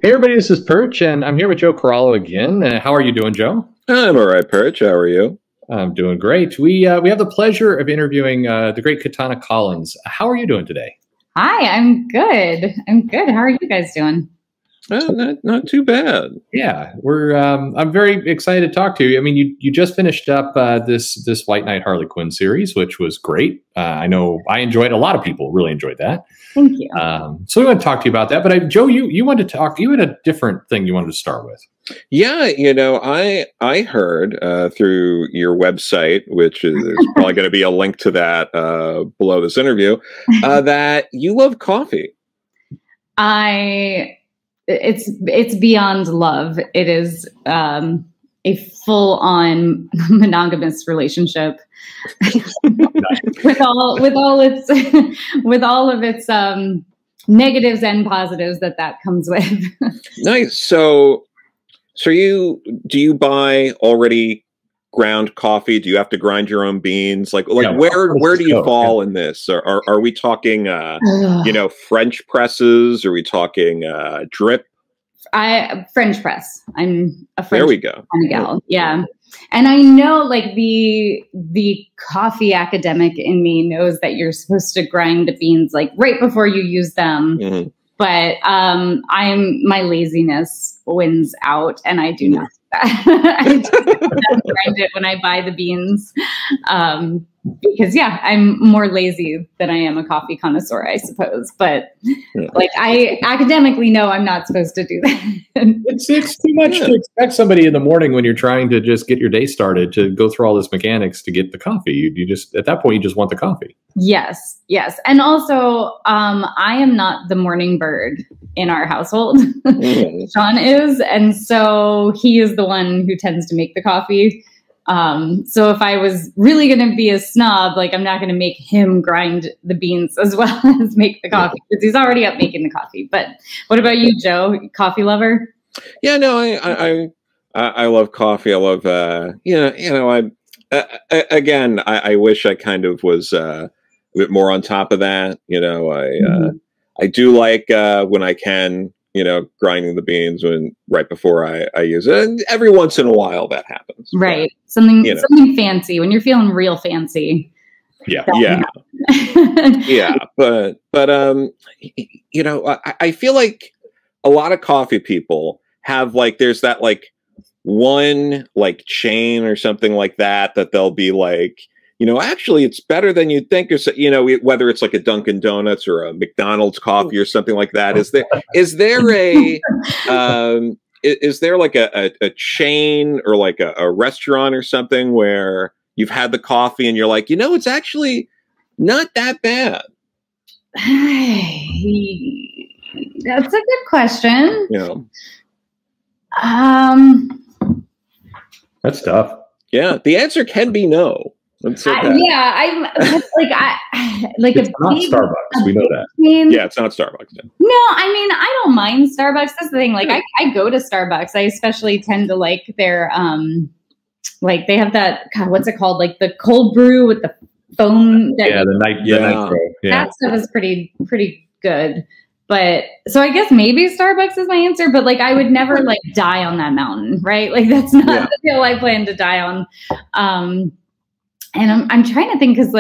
Hey everybody, this is Perch, and I'm here with Joe Corallo again. How are you doing, Joe? I'm all right, Perch. How are you? I'm doing great. We have the pleasure of interviewing the great Katana Collins. How are you doing today? Hi, I'm good. I'm good. How are you guys doing? Not too bad. Yeah, we're. I'm very excited to talk to you. I mean, you just finished up this White Knight Harley Quinn series, which was great. I know I enjoyed it. A lot of people really enjoyed that. Thank you. So we want to talk to you about that. But Joe, you wanted to talk. You had a different thing you wanted to start with. Yeah, I heard through your website, which is there's probably going to be a link to that below this interview, that you love coffee. It's beyond love. It is a full-on monogamous relationship with all of its negatives and positives that comes with. Nice. So do you buy already ground coffee? Do you have to grind your own beans? Where do you fall in this? Are we talking French presses? Are we talking drip? French press. I'm a French there we go. kind of gal. Yeah. And I know like the coffee academic in me knows that you're supposed to grind the beans like right before you use them. Mm-hmm. But my laziness wins out, and I do not do that. I just grind it when I buy the beans, because I'm more lazy than I am a coffee connoisseur, I suppose. But like I academically know I'm not supposed to do that. It's too much to expect somebody in the morning when you're trying to just get your day started to go through all this mechanics to get the coffee. You just at that point you just want the coffee. Yes, and also I am not the morning bird in our household. Sean is, and so he is the one who tends to make the coffee. So if I was really going to be a snob, like I'm not going to make him grind the beans as well as make the coffee because he's already up making the coffee. But what about you, Joe? Coffee lover? Yeah, no, I love coffee. I love, I wish I kind of was a bit more on top of that. I do like when I can, grinding the beans right before I use it. And every once in a while that happens. Right. But, something fancy when you're feeling real fancy. Yeah. Yeah. But I feel like a lot of coffee people have there's that one chain or something like that they'll be like, actually it's better than you'd think, or whether it's like a Dunkin' Donuts or a McDonald's coffee or something like that. Is there a chain or like a restaurant or something where you've had the coffee and you're like, it's actually not that bad? That's a good question. That's tough. Yeah, the answer can be no. I'm like it's not Starbucks. We know that. Yeah, it's not Starbucks. No, I mean I don't mind Starbucks. That's the thing. Like I go to Starbucks. I especially tend to like their they have that what's it called? Like the cold brew with the foam. The night. Yeah, that stuff is pretty good. But so I guess maybe Starbucks is my answer, but I would never die on that mountain, right? Like that's not the hill I plan to die on. And I'm trying to think because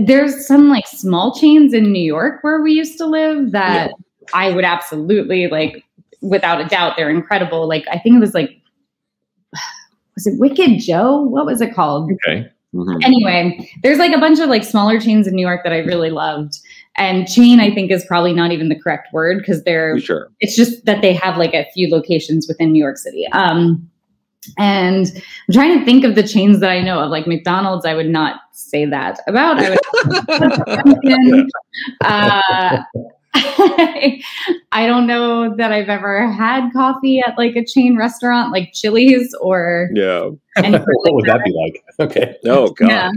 there's some small chains in New York where we used to live that I would absolutely without a doubt, they're incredible. I think it was was it Wicked Joe? What was it called? Okay. Mm-hmm. Anyway, there's a bunch of smaller chains in New York that I really loved. And chain, I think, is probably not even the correct word because it's just that they have a few locations within New York City. And I'm trying to think of the chains that I know of, McDonald's. I would not say that about. I don't know that I've ever had coffee at a chain restaurant like Chili's or what would that be like? Okay. Oh God. Yeah.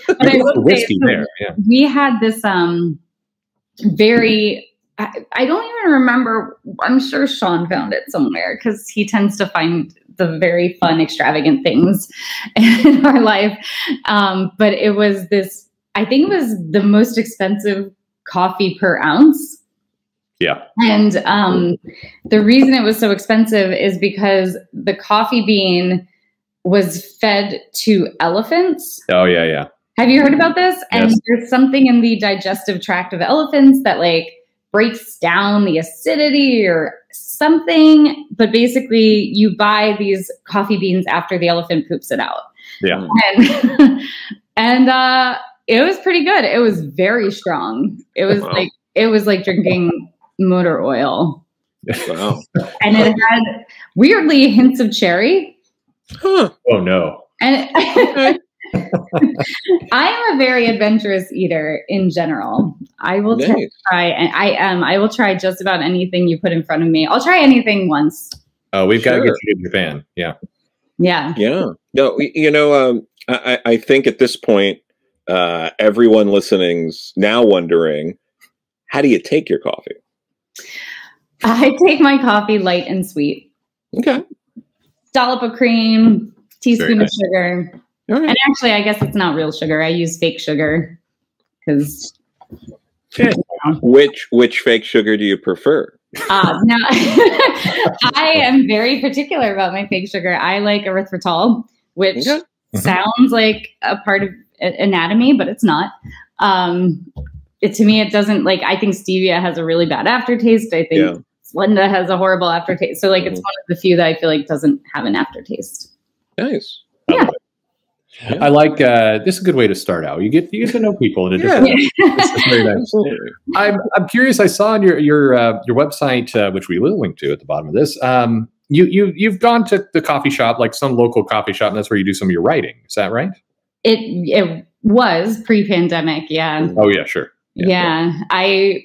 But I will whiskey there. Yeah. We had this I don't even remember. I'm sure Sean found it somewhere because he tends to find the very fun, extravagant things in our life. But it was I think it was the most expensive coffee per ounce Yeah. And the reason it was so expensive is because the coffee bean was fed to elephants. Oh, yeah, yeah. Have you heard about this? And Yes. there's something in the digestive tract of elephants that like breaks down the acidity or something. But basically, you buy these coffee beans after the elephant poops it out. Yeah. And it was pretty good. It was very strong. It was like drinking motor oil. Wow. And it had weirdly hints of cherry. Huh. Oh, no. And I am a very adventurous eater in general. I will try, and I will try just about anything you put in front of me. I'll try anything once. Oh, we've got to get you to Japan. Yeah. Yeah. Yeah. No, I think at this point, everyone listening's now wondering, how do you take your coffee? I take my coffee light and sweet. Okay. Dollop of cream, teaspoon of sugar. All right. And actually, I guess it's not real sugar. I use fake sugar because. Which fake sugar do you prefer? Now, I am very particular about my fake sugar. I like erythritol, which sounds like a part of anatomy, but it's not. To me, it doesn't like. I think stevia has a really bad aftertaste. I think Splenda has a horrible aftertaste. So, like, it's one of the few that I feel like doesn't have an aftertaste. Nice. Yeah. I like this is a good way to start out. You get to know people in a different way. Very nice. Absolutely. I'm curious. I saw on your website, which we will link to at the bottom of this. You've gone to the coffee shop, like some local coffee shop, and that's where you do some of your writing. Is that right? It was pre-pandemic. Yeah. Oh yeah, sure. Yeah. I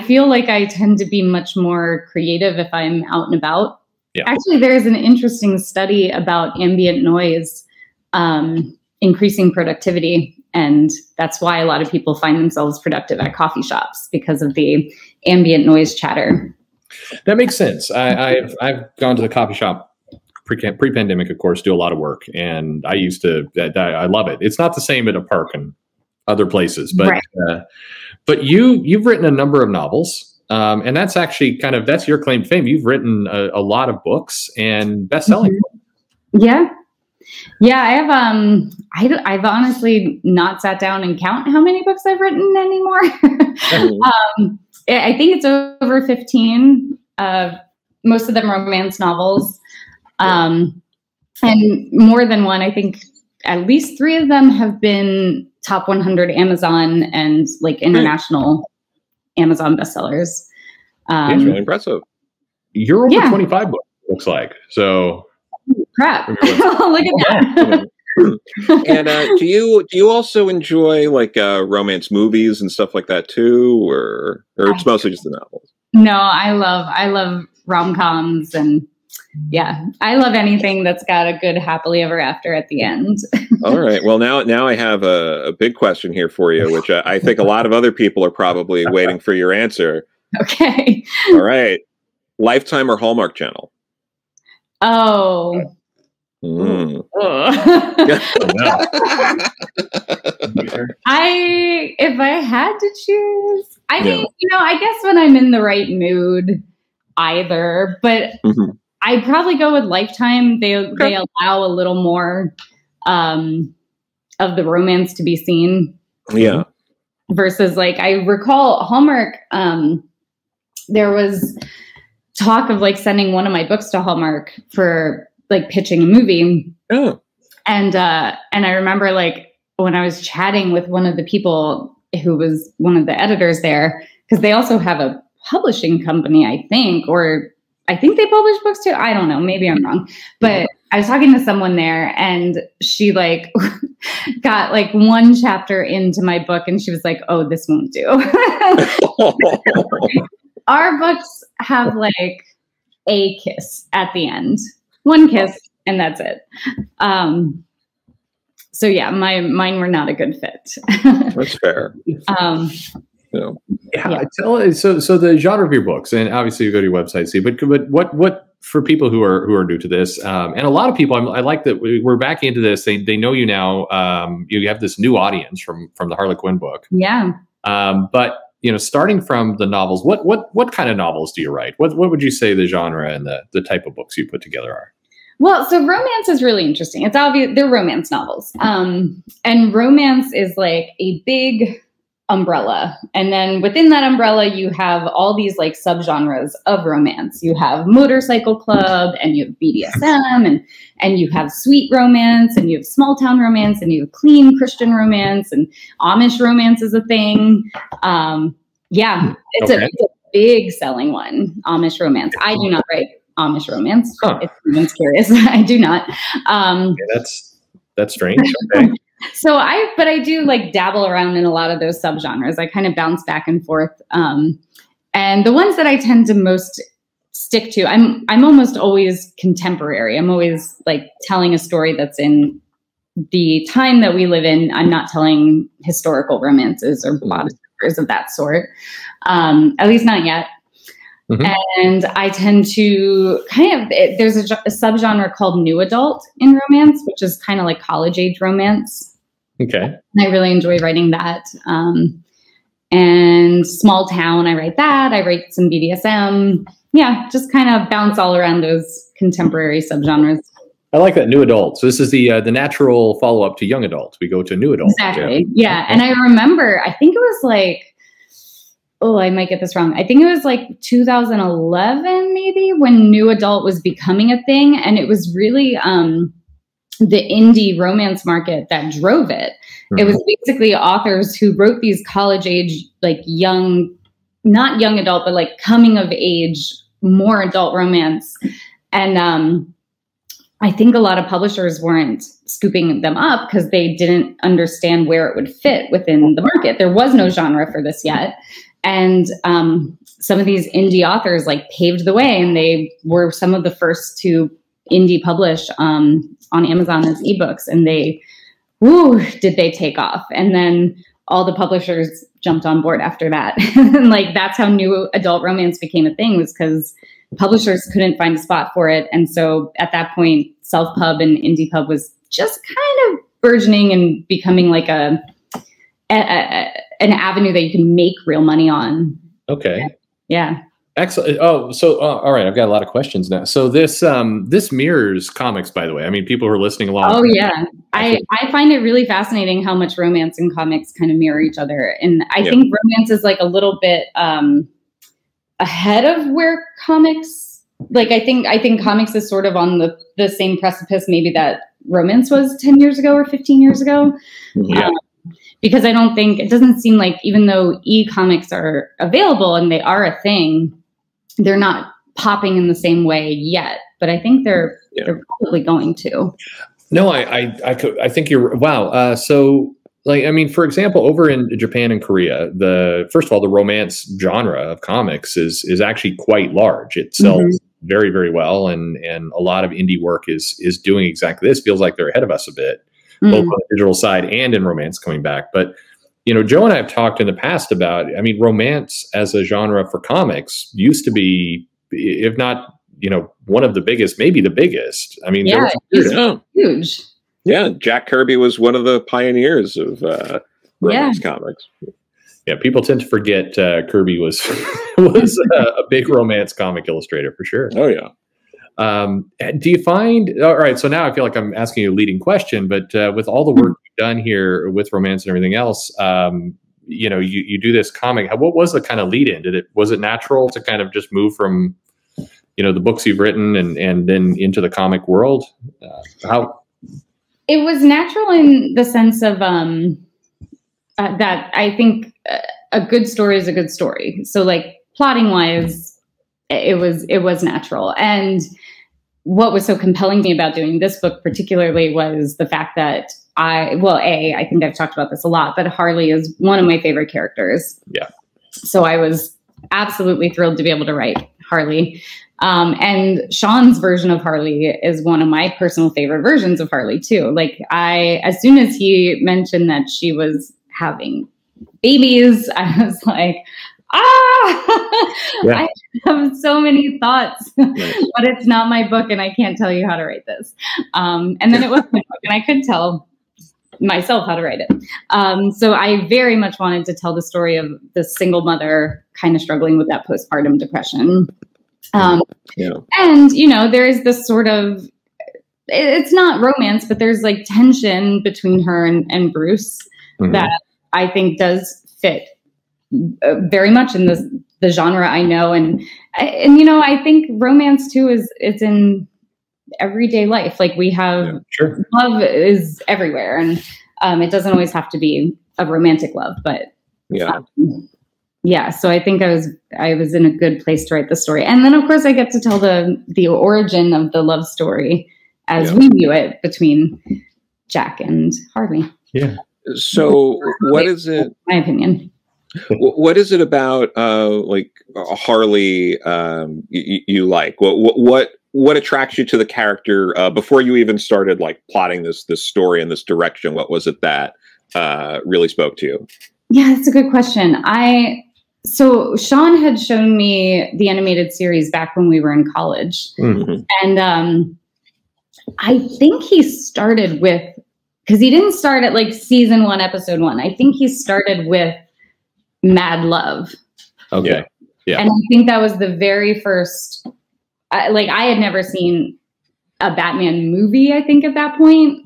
feel like I tend to be much more creative if I'm out and about. Yeah. Actually, there's an interesting study about ambient noise increasing productivity. And that's why a lot of people find themselves productive at coffee shops because of the ambient noise chatter. That makes sense. I've gone to the coffee shop pre-pandemic, of course, do a lot of work. And I used to, I love it. It's not the same at a park and other places, but, but you've written a number of novels. And that's actually that's your claim to fame. You've written a lot of books and best-selling books. Yeah. Yeah, I have. I've honestly not sat down and count how many books I've written anymore. I think it's over 15. Most of them romance novels, and more than one. I think at least 3 of them have been top 100 Amazon and like international Amazon bestsellers. It's really impressive. You're over 25 books. Looks like so. Crap! Look at that. And do you also enjoy like romance movies and stuff like that too, or it's mostly just the novels? No, I love rom-coms, and I love anything that's got a good happily ever after at the end. All right. Well, now I have a big question here for you, which I think a lot of other people are probably waiting for your answer. Okay. All right. Lifetime or Hallmark Channel? Oh. If I had to choose, I mean, I guess when I'm in the right mood, either, but I'd probably go with Lifetime. They allow a little more of the romance to be seen. Yeah. Versus like, I recall Hallmark, there was talk of like sending one of my books to Hallmark for like pitching a movie. Oh. And I remember like when I was chatting with one of the people who was one of the editors there, because they also have a publishing company, I think, or I think they publish books too. I don't know. Maybe I'm wrong. But I was talking to someone there and she like got like one chapter into my book and she was like, oh, this won't do. Our books have like a kiss at the end. One kiss and that's it. So yeah, mine were not a good fit. That's fair. So the genre of your books, and obviously you go to your website, see, but what for people who are new to this, and a lot of people, I like that we're back into this. They know you now. You have this new audience from the Harley Quinn book. Yeah. But starting from the novels, what kind of novels do you write? What would you say the genre and the type of books you put together are? Well, so romance is really interesting. It's obvious they're romance novels. And romance is like a big umbrella. And then within that umbrella, you have all these like subgenres of romance. You have motorcycle club, and you have BDSM, and you have sweet romance, and you have small town romance, and you have clean Christian romance, and Amish romance is a thing. It's a big selling one, Amish romance. I do not write Amish romance. If anyone's curious, I do not. That's strange. Okay. So I do like dabble around in a lot of those subgenres. I kind of bounce back and forth. And the ones that I tend to most stick to, I'm almost always contemporary. I'm always like telling a story that's in the time that we live in. I'm not telling historical romances or plot stories of that sort. At least not yet. Mm-hmm. And I tend to there's a subgenre called new adult in romance, which is kind of like college age romance. Okay. And I really enjoy writing that. And small town, I write that. I write some BDSM. Yeah, just kind of bounce all around those contemporary subgenres. I like that, new adult. So this is the natural follow-up to young adult. We go to new adult. Exactly. Yeah. And I remember, I think it was like, I might get this wrong. I think it was like 2011, maybe, when new adult was becoming a thing. And it was really the indie romance market that drove it. Mm-hmm. It was basically authors who wrote these college age, like young, not young adult, but like coming of age, more adult romance. And I think a lot of publishers weren't scooping them up because they didn't understand where it would fit within the market. There was no genre for this yet. And some of these indie authors like paved the way, and they were some of the first to indie publish on Amazon as ebooks, and did they take off. And then all the publishers jumped on board after that. And like, that's how new adult romance became a thing, was because publishers couldn't find a spot for it. And so at that point, self-pub and indie pub was just kind of burgeoning and becoming like an avenue that you can make real money on. Okay. Yeah. Excellent. All right. I've got a lot of questions now. So this mirrors comics, by the way. I mean, people who are listening along. Oh yeah. I find it really fascinating how much romance and comics kind of mirror each other. And I think romance is like a little bit ahead of where comics, like I think comics is sort of on the same precipice maybe that romance was 10 years ago or 15 years ago. Yeah. Because it doesn't seem like, even though e-comics are available and they are a thing, they're not popping in the same way yet. But I think they're probably going to. No, I think you're, wow. So like, I mean, for example, over in Japan and Korea, first of all, the romance genre of comics is actually quite large. It sells very, very well. And a lot of indie work is doing exactly this. Feels like they're ahead of us a bit. Both on the digital side and in romance coming back. But, Joe and I have talked in the past about, I mean, romance as a genre for comics used to be, if not, one of the biggest, maybe the biggest. I mean, it's huge. Yeah. Jack Kirby was one of the pioneers of romance comics. Yeah. People tend to forget Kirby was a big romance comic illustrator for sure. Oh, yeah. Do you find, all right, so now I feel like I'm asking you a leading question, but with all the work you've done here with romance and everything else, you do this comic. What was the kind of lead in? Was it natural to kind of just move from, the books you've written and then into the comic world? How? It was natural in the sense of that I think a good story is a good story. So like plotting wise, it was natural. And what was so compelling to me about doing this book particularly was the fact that I think I've talked about this a lot, but Harley is one of my favorite characters. Yeah. So I was absolutely thrilled to be able to write Harley. And Sean's version of Harley is one of my personal favorite versions of Harley too. Like as soon as he mentioned that she was having babies, I was like, yeah. I have so many thoughts, but it's not my book and I can't tell you how to write this. And then it was my book and I could tell myself how to write it. So I very much wanted to tell the story of the single mother kind of struggling with that postpartum depression. And, you know, there is this sort of, it's not romance, but there's like tension between her and Bruce that I think does fit very much in the genre I know. And, you know, I think romance too it's in everyday life. Like we have love is everywhere, and it doesn't always have to be a romantic love, but so I think I was in a good place to write the story. And then of course I get to tell the origin of the love story as we view it between Jack and Harley. Yeah. So what is it? My opinion. What is it about like Harley you like? What attracts you to the character before you even started like plotting this story in this direction? What was it that really spoke to you? Yeah, that's a good question. So Sean had shown me the animated series back when we were in college, and I think he started with, because he didn't start at like season 1, episode 1. I think he started with Mad Love. Okay. Yeah. And I think that was the very first, like I had never seen a Batman movie, I think at that point.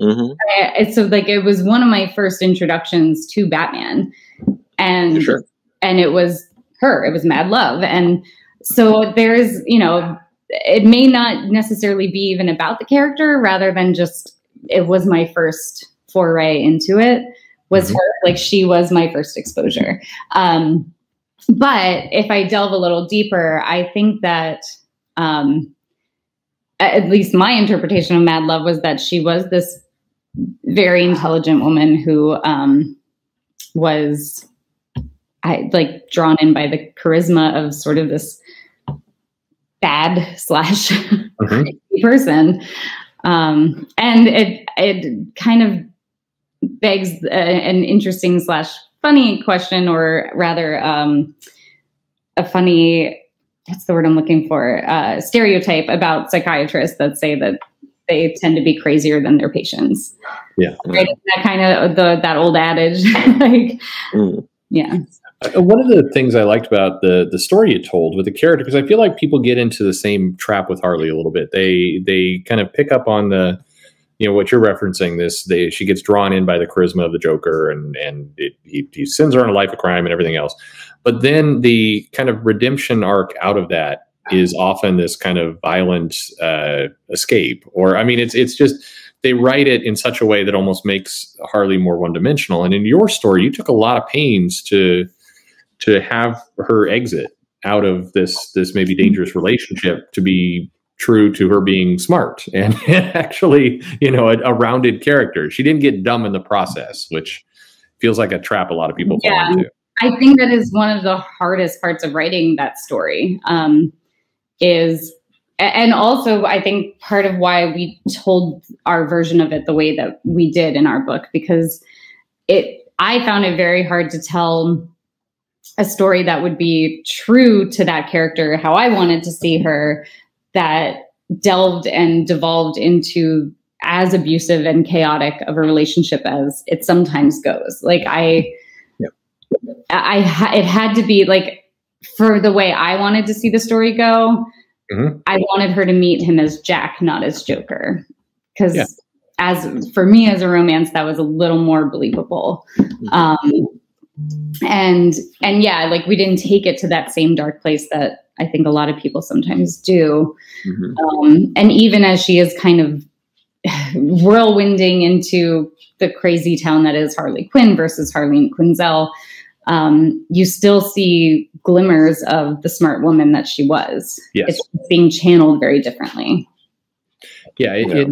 So like it was one of my first introductions to Batman, and it was her, it was Mad Love. And so there's, you know, it may not necessarily be even about the character, rather than just, it was my first foray into it, was her. Like she was my first exposure. But if I delve a little deeper, I think that at least my interpretation of Mad Love was that she was this very intelligent woman who was like drawn in by the charisma of sort of this bad / crazy person. And it kind of begs an interesting / funny question, or rather a funny, what's the word I'm looking for? Stereotype about psychiatrists that say that they tend to be crazier than their patients. Yeah. Right? That kind of that old adage. Like, yeah. One of the things I liked about the story you told with the character, because I feel like people get into the same trap with Harley a little bit. They kind of pick up on the, you know, what you're referencing. She gets drawn in by the charisma of the Joker, and he sends her on a life of crime and everything else. But then the kind of redemption arc out of that is often this kind of violent escape. Or, I mean, it's just, they write it in such a way that almost makes Harley more one-dimensional. And in your story, you took a lot of pains to have her exit out of this maybe dangerous relationship to be true to her being smart and actually, you know, a rounded character. She didn't get dumb in the process, which feels like a trap a lot of people fall into. I think that is one of the hardest parts of writing that story, and also I think part of why we told our version of it the way that we did in our book, because I found it very hard to tell a story that would be true to that character, how I wanted to see her, that delved and devolved into as abusive and chaotic of a relationship as it sometimes goes. Like it had to be like, for the way I wanted to see the story go, I wanted her to meet him as Jack, not as Joker. Because as for me, as a romance, that was a little more believable. And yeah, like we didn't take it to that same dark place that I think a lot of people sometimes do. And even as she is kind of whirlwinding into the crazy town that is Harley Quinn versus Harleen Quinzel, you still see glimmers of the smart woman that she was. Yes. It's being channeled very differently. Yeah, you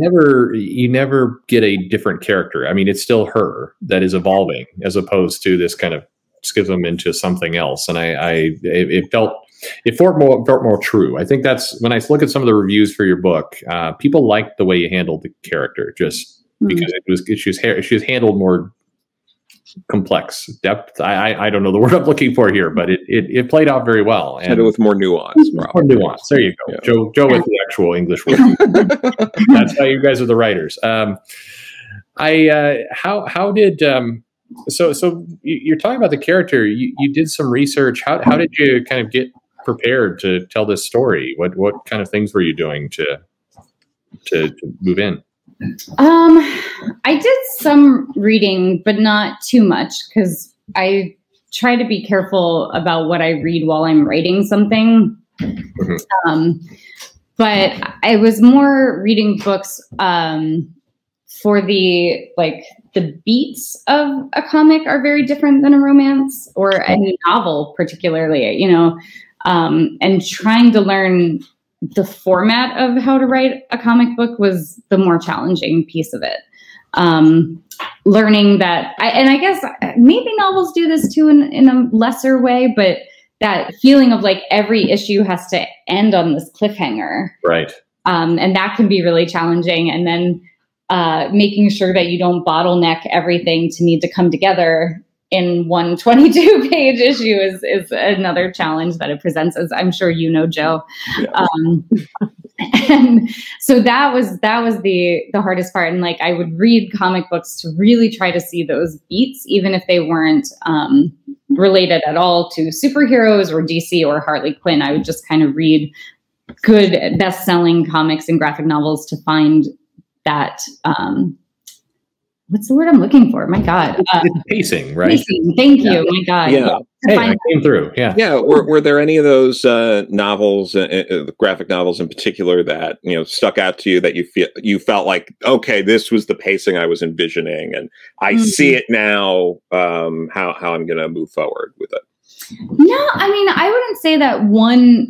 never get a different character. I mean, it's still her that is evolving, as opposed to this kind of schism into something else. And it felt more true. I think that's when I look at some of the reviews for your book, people liked the way you handled the character, just because she was handled more complex depth. I don't know the word I'm looking for here, but it played out very well. And with more nuance. More nuance. There you go. Yeah. Joe with the actual English word. That's why you guys are the writers. How did so you're talking about the character. You did some research. How did you kind of get prepared to tell this story? What kind of things were you doing to move in? I did some reading, but not too much, because I try to be careful about what I read while I'm writing something. But I was more reading books for the beats of a comic are very different than a romance or any novel, particularly, and trying to learn the format of how to write a comic book was the more challenging piece of it. Learning that, I guess maybe novels do this too in a lesser way, but that feeling of like every issue has to end on this cliffhanger. Right. And that can be really challenging. And then making sure that you don't bottleneck everything to need to come together in one 22-page issue is another challenge that it presents, as I'm sure you know, Joe. Yeah. And so that was the hardest part. And like I would read comic books to really try to see those beats, even if they weren't related at all to superheroes or DC or Harley Quinn. I would just kind of read good best-selling comics and graphic novels to find that what's the word I'm looking for? My God. It's pacing, right? Pacing. Thank you. My God. Yeah. Hey, I came through. Yeah. Yeah. Were there any of those novels, graphic novels in particular, that stuck out to you that you felt like, okay, this was the pacing I was envisioning, and I see it now? How I'm going to move forward with it? No, I mean, I wouldn't say that one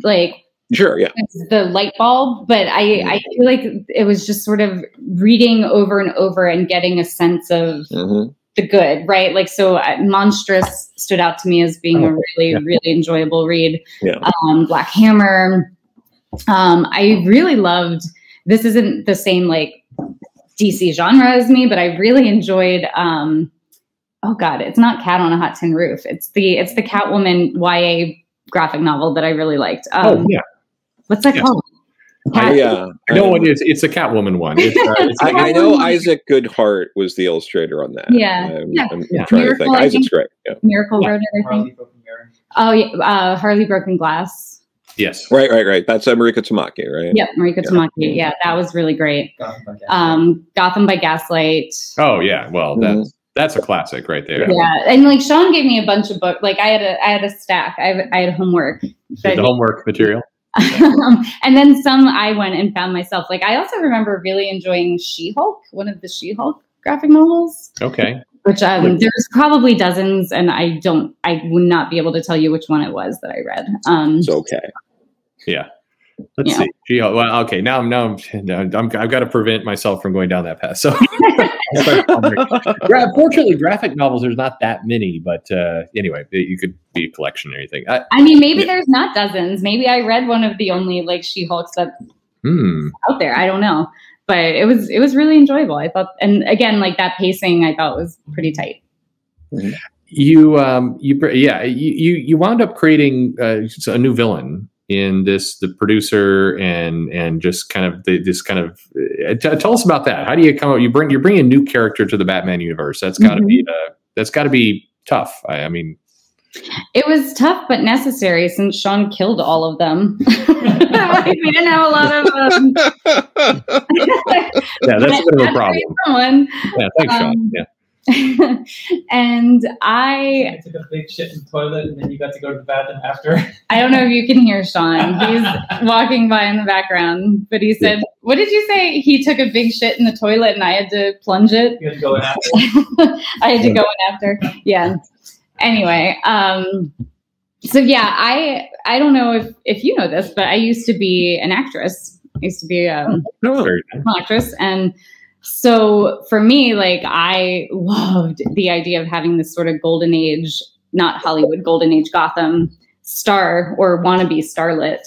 Sure, yeah. It's the light bulb, but I feel like it was just sort of reading over and over and getting a sense of the good, right? Like, so Monstrous stood out to me as being a really enjoyable read. Yeah. Black Hammer. I really loved, this isn't the same like DC genre as me, but I really enjoyed, oh God, it's not Cat on a Hot Tin Roof. It's the Catwoman YA graphic novel that I really liked. What's that called? I know what it is. It's a Catwoman one. I know Isaac Goodhart was the illustrator on that. Yeah. I'm trying to think. Isaac's great. Yeah. Miracle wrote it, I think. Oh, yeah. Harley Broken Glass. Yes. Right. That's Marika Tamaki, right? Yep, Marika Tamaki. Yeah, that was really great. Gotham by Gaslight. Oh, yeah. Well, that's a classic right there. Yeah, and like Sean gave me a bunch of books. Like I had a stack. I had homework. The homework material. And then some I went and found myself. Like I also remember really enjoying She-Hulk, one of the She-Hulk graphic novels. Okay. Which there's probably dozens, and I would not be able to tell you which one it was that I read. It's okay. Yeah. Let's see. She-Hulk. Well, okay. Now I've got to prevent myself from going down that path. So, fortunately, graphic novels there's not that many, but anyway, you could be a collection or anything. I mean, maybe there's not dozens. Maybe I read one of the only like She-Hulks that's out there. I don't know, but it was really enjoyable. I thought, and again, like that pacing, I thought was pretty tight. Mm-hmm. You wound up creating a new villain in the producer and just kind of this kind of tell us about that. How do you come up? You're bringing a new character to the Batman universe. That's got to be tough. I mean, it was tough but necessary since Sean killed all of them. We didn't have a lot of. Yeah, that's a bit of a problem. Yeah, thanks, Sean. Yeah. And I took a big shit in the toilet, and then you got to go to the bathroom after. I don't know if you can hear Sean. He's walking by in the background, but he said, "What did you say?" He took a big shit in the toilet, and I had to plunge it. You had to go in after. I had to go in after. Yeah. Anyway, so yeah, I don't know if you know this, but I used to be an actress. I used to be an actress, and so for me, like I loved the idea of having this sort of golden age, not Hollywood, golden age Gotham star or wannabe starlet.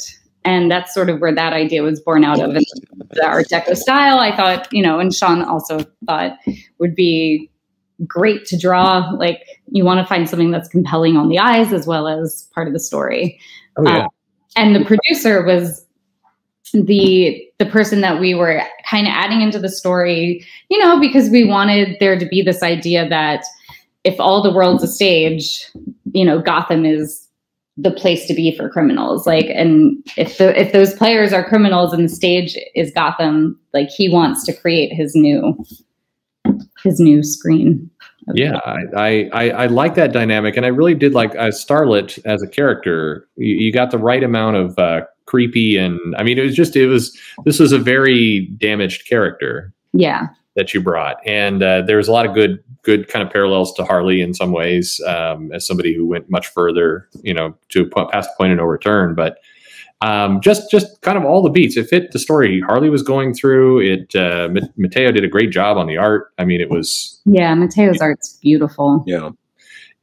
And that's sort of where that idea was born out of. And the Art Deco style, I thought, and Sean also thought would be great to draw. Like you want to find something that's compelling on the eyes as well as part of the story. Oh, yeah. And the producer was the person that we were kind of adding into the story, you know, because we wanted there to be this idea that if all the world's a stage, you know, Gotham is the place to be for criminals. Like, and if those players are criminals and the stage is Gotham, like he wants to create his new screen. Yeah, I like that dynamic, and I really did like Starlet as a character. You got the right amount of creepy, and I mean, this was a very damaged character. Yeah, that you brought, and there's a lot of good kind of parallels to Harley in some ways, as somebody who went much further, you know, to past the point of no return. But just kind of all the beats. It fit the story Harley was going through. It Mateo did a great job on the art. I mean, it was Mateo's art's beautiful. Yeah,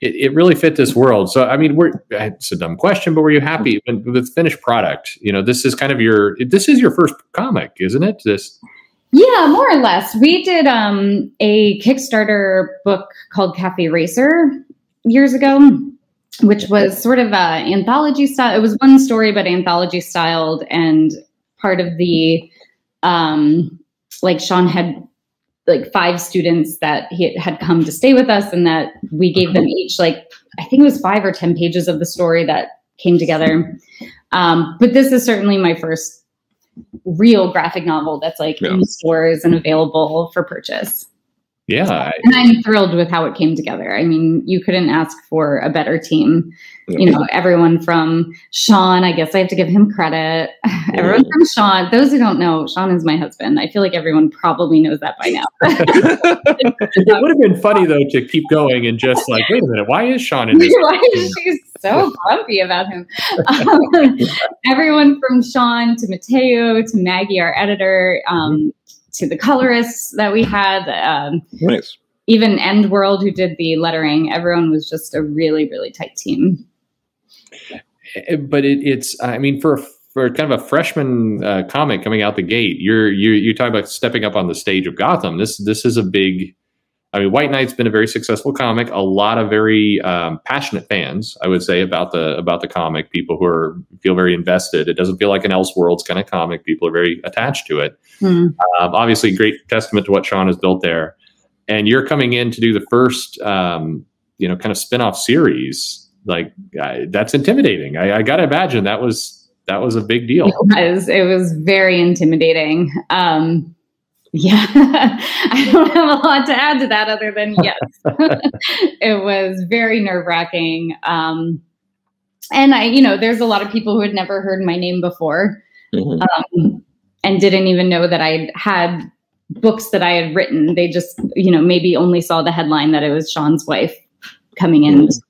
it really fit this world. So I mean, it's a dumb question, but were you happy with the finished product? You know, this is your first comic, isn't it? Yeah, more or less. We did a Kickstarter book called Cafe Racer years ago, which was sort of anthology style. It was one story, but anthology styled. And part of the, like Sean had like 5 students that he had come to stay with us, and that we gave them each, like, I think it was 5 or 10 pages of the story that came together. But this is certainly my first real graphic novel that's like in stores and available for purchase. Yeah. And I'm thrilled with how it came together. I mean, you couldn't ask for a better team. You know, everyone from Sean, I guess I have to give him credit. Everyone from Sean, those who don't know, Sean is my husband. I feel like everyone probably knows that by now. It would have been funny though to keep going and just like, wait a minute, why is Sean in this? Why is she so grumpy about him? Everyone from Sean to Mateo to Maggie, our editor, to the colorists that we had, nice. Even End World, who did the lettering. Everyone was just a really, really tight team. But it's, I mean, for kind of a freshman comic coming out the gate, you're talking about stepping up on the stage of Gotham. This is a big. I mean, White Knight's been a very successful comic. A lot of very passionate fans, I would say, about the comic. People who feel very invested. It doesn't feel like an Elseworlds kind of comic. People are very attached to it. Obviously, great testament to what Sean has built there. And you're coming in to do the first, kind of spin-off series. Like that's intimidating. I got to imagine that was a big deal. It was very intimidating. Yeah, I don't have a lot to add to that other than yes, it was very nerve-wracking. And there's a lot of people who had never heard my name before, and didn't even know that I had books that I had written. They just, maybe only saw the headline that it was Sean's wife coming in to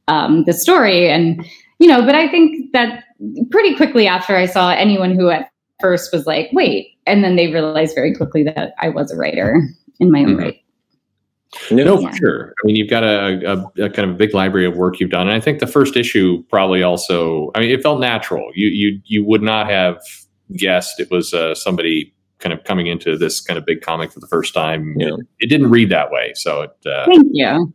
write the story. And, but I think that pretty quickly after I saw anyone who at first was like, wait, and then they realized very quickly that I was a writer in my own right. No, for sure. I mean, you've got a kind of big library of work you've done. And I think the first issue probably also, I mean, it felt natural. You would not have guessed it was somebody kind of coming into this kind of big comic for the first time. It didn't read that way. So thank you.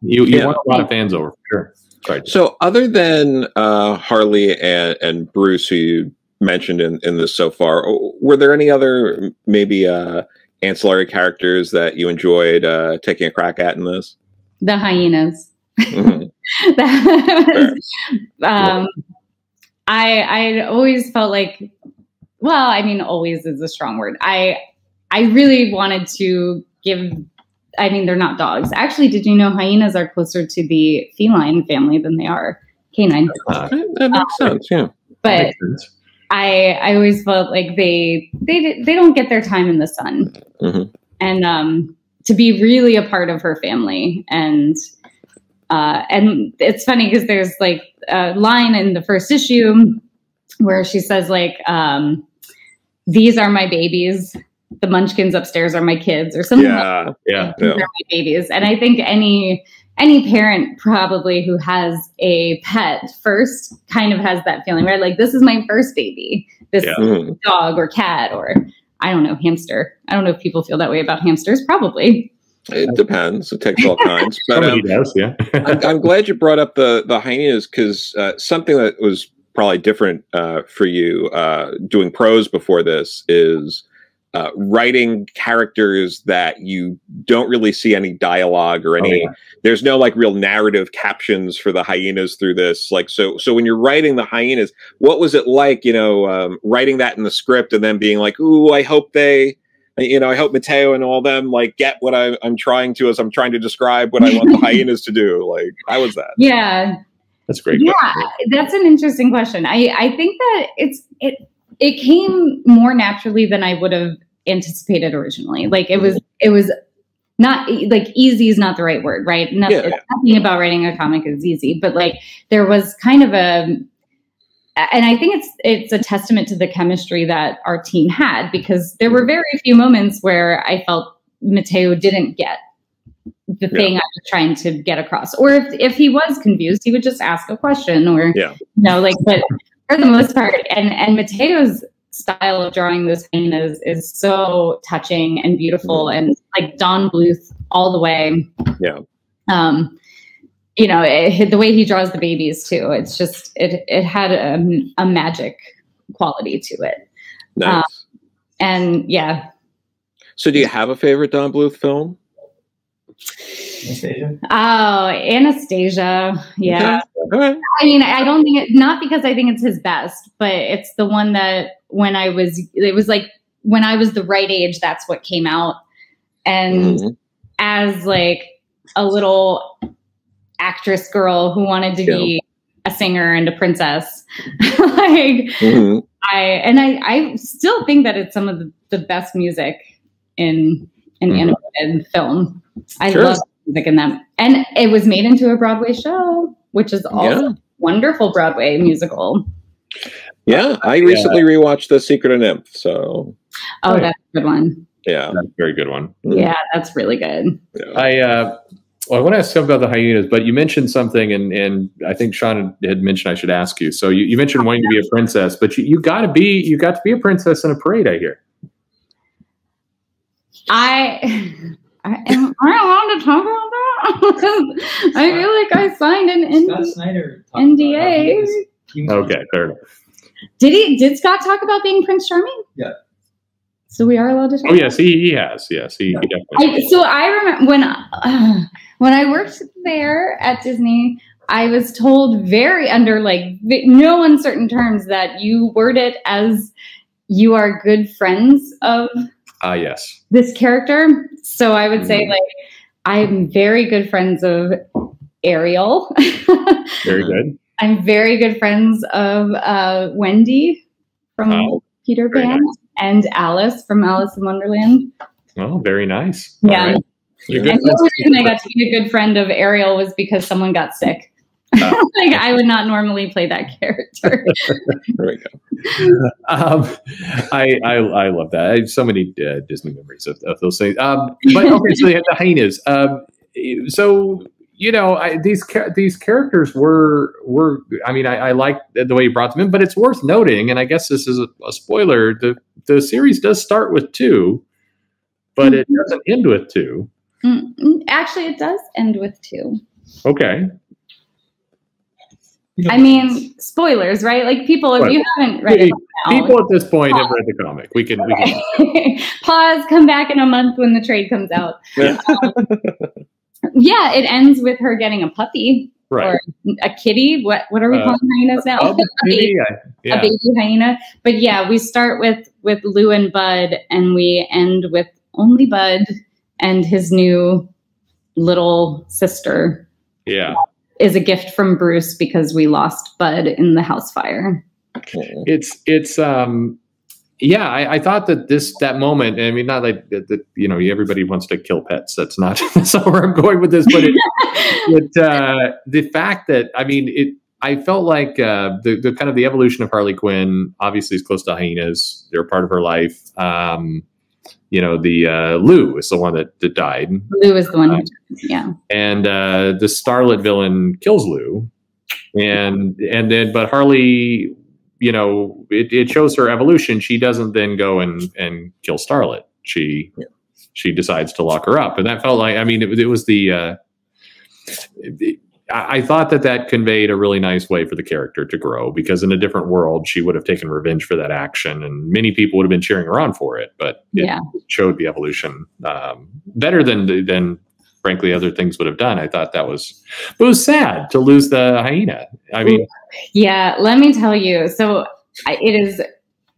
You won a lot of fans over, for sure. Sorry. So other than Harley and Bruce, who you mentioned in this so far, were there any other maybe ancillary characters that you enjoyed taking a crack at in this? The hyenas. I always felt like, well, I mean, always is a strong word. I really wanted to give, I mean, they're not dogs. Actually, did you know hyenas are closer to the feline family than they are canine? That makes sense, yeah. But I always felt like they don't get their time in the sun, and to be really a part of her family. And it's funny because there's like a line in the first issue where she says like, these are my babies. The munchkins upstairs are my kids, or something. These are my babies. And I think any parent probably who has a pet first kind of has that feeling, right? Like, this is my first baby, this dog or cat, or I don't know, hamster. I don't know if people feel that way about hamsters. Probably. It depends. It takes all kinds. But somebody does, yeah. I'm glad you brought up the hyenas, because something that was probably different for you doing prose before this is writing characters that you don't really see any dialogue or any. There's no like real narrative captions for the hyenas through this. Like so when you're writing the hyenas, what was it like? Writing that in the script and then being like, ooh, I hope they. I hope Mateo and all them like get what I'm trying to as I'm trying to describe what I want the hyenas to do. Like, how was that? Yeah, that's great. Yeah, that's an interesting question. I think that it came more naturally than I would have anticipated originally. Like it was not like easy is not the right word, right? Nothing about writing a comic is easy, but like there was kind of and I think it's a testament to the chemistry that our team had, because there were very few moments where I felt Mateo didn't get the thing I was trying to get across. Or if he was confused, he would just ask a question or, but for the most part, and Mateo's style of drawing those hyenas is so touching and beautiful and like Don Bluth all the way. Yeah. The way he draws the babies too, it's just, it had a magic quality to it. Nice. And yeah. So do you have a favorite Don Bluth film? Anastasia? Oh, Anastasia. Yeah. Okay. I mean, I don't think not because I think it's his best, but it's the one that when I was the right age, that's what came out. And as like a little actress girl who wanted to be a singer and a princess, I still think that it's some of the best music in animated film. I love music in that. And it was made into a Broadway show, which is also a wonderful Broadway musical. Yeah, I recently rewatched The Secret of Nymph. So, that's a good one. Yeah, that's a very good one. Yeah, that's really good. Yeah. I want to ask something about the hyenas, but you mentioned something, and I think Sean had mentioned I should ask you. So you mentioned wanting to be a princess, but you got to be a princess in a parade, I hear. Am I allowed to talk about that? I feel like I signed an NDA. Okay, fair enough. Did Scott talk about being Prince Charming? Yeah. So we are allowed to talk. Oh yes, he has. Yes, he definitely. So I remember when I worked there at Disney, I was told very under like no uncertain terms that you word it as you are good friends of. Yes. This character. So I would say like I'm very good friends of Ariel. Very good. I'm very good friends of Wendy from Peter Pan and Alice from Alice in Wonderland. Oh, very nice. Yeah. Right. And the only reason I got to be a good friend of Ariel was because someone got sick. Like I would not normally play that character. There we go. I love that. I have so many Disney memories of those things. But okay, so they had the hyenas. So these characters were. I mean, I like the way you brought them in, but it's worth noting, and I guess this is a spoiler. The series does start with 2, but it doesn't end with 2. Actually, it does end with 2. Okay. I mean, spoilers, right? Like people, if you haven't read it now, people at this point have read the comic. We can pause, come back in a month when the trade comes out. Yeah, it ends with her getting a puppy or a kitty. What are we calling hyenas now? A baby hyena. But yeah, we start with Lou and Bud, and we end with only Bud and his new little sister. Yeah. Is a gift from Bruce because we lost Bud in the house fire. It's I thought that moment, I mean, not like that, everybody wants to kill pets. That's not where I'm going with this, but the fact that, I mean, I felt like the kind of the evolution of Harley Quinn obviously is close to hyenas. They're part of her life. Lou is the one that died. Lou is the one who died, yeah. And the Starlet villain kills Lou. And then, but Harley, it shows her evolution. She doesn't then go and kill Starlet. She decides to lock her up. And that felt like, I mean, it was I thought that conveyed a really nice way for the character to grow, because in a different world, she would have taken revenge for that action, and many people would have been cheering her on for it. But it showed the evolution better than frankly other things would have done. I thought it was sad to lose the hyena. I mean, yeah, let me tell you. So it is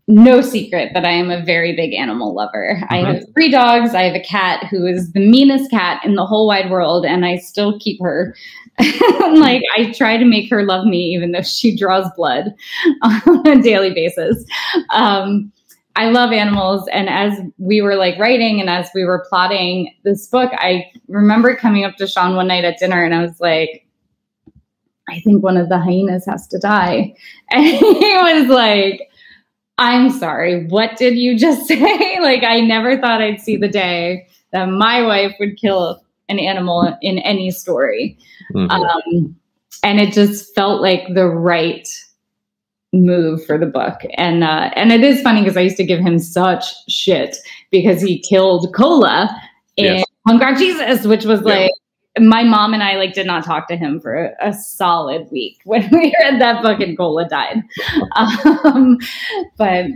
no secret that I am a very big animal lover. I have 3 dogs. I have a cat who is the meanest cat in the whole wide world, and I still keep her. Like, I try to make her love me, even though she draws blood on a daily basis. I love animals. And as we were like writing and as we were plotting this book, I remember coming up to Sean one night at dinner, and I was like, I think one of the hyenas has to die. And he was like, I'm sorry, what did you just say? Like, I never thought I'd see the day that my wife would kill an animal in any story. And it just felt like the right move for the book. And it is funny because I used to give him such shit because he killed Cola in Punk Rock Jesus, which was like, my mom and I like did not talk to him for a solid week when we read that book and Cola died. But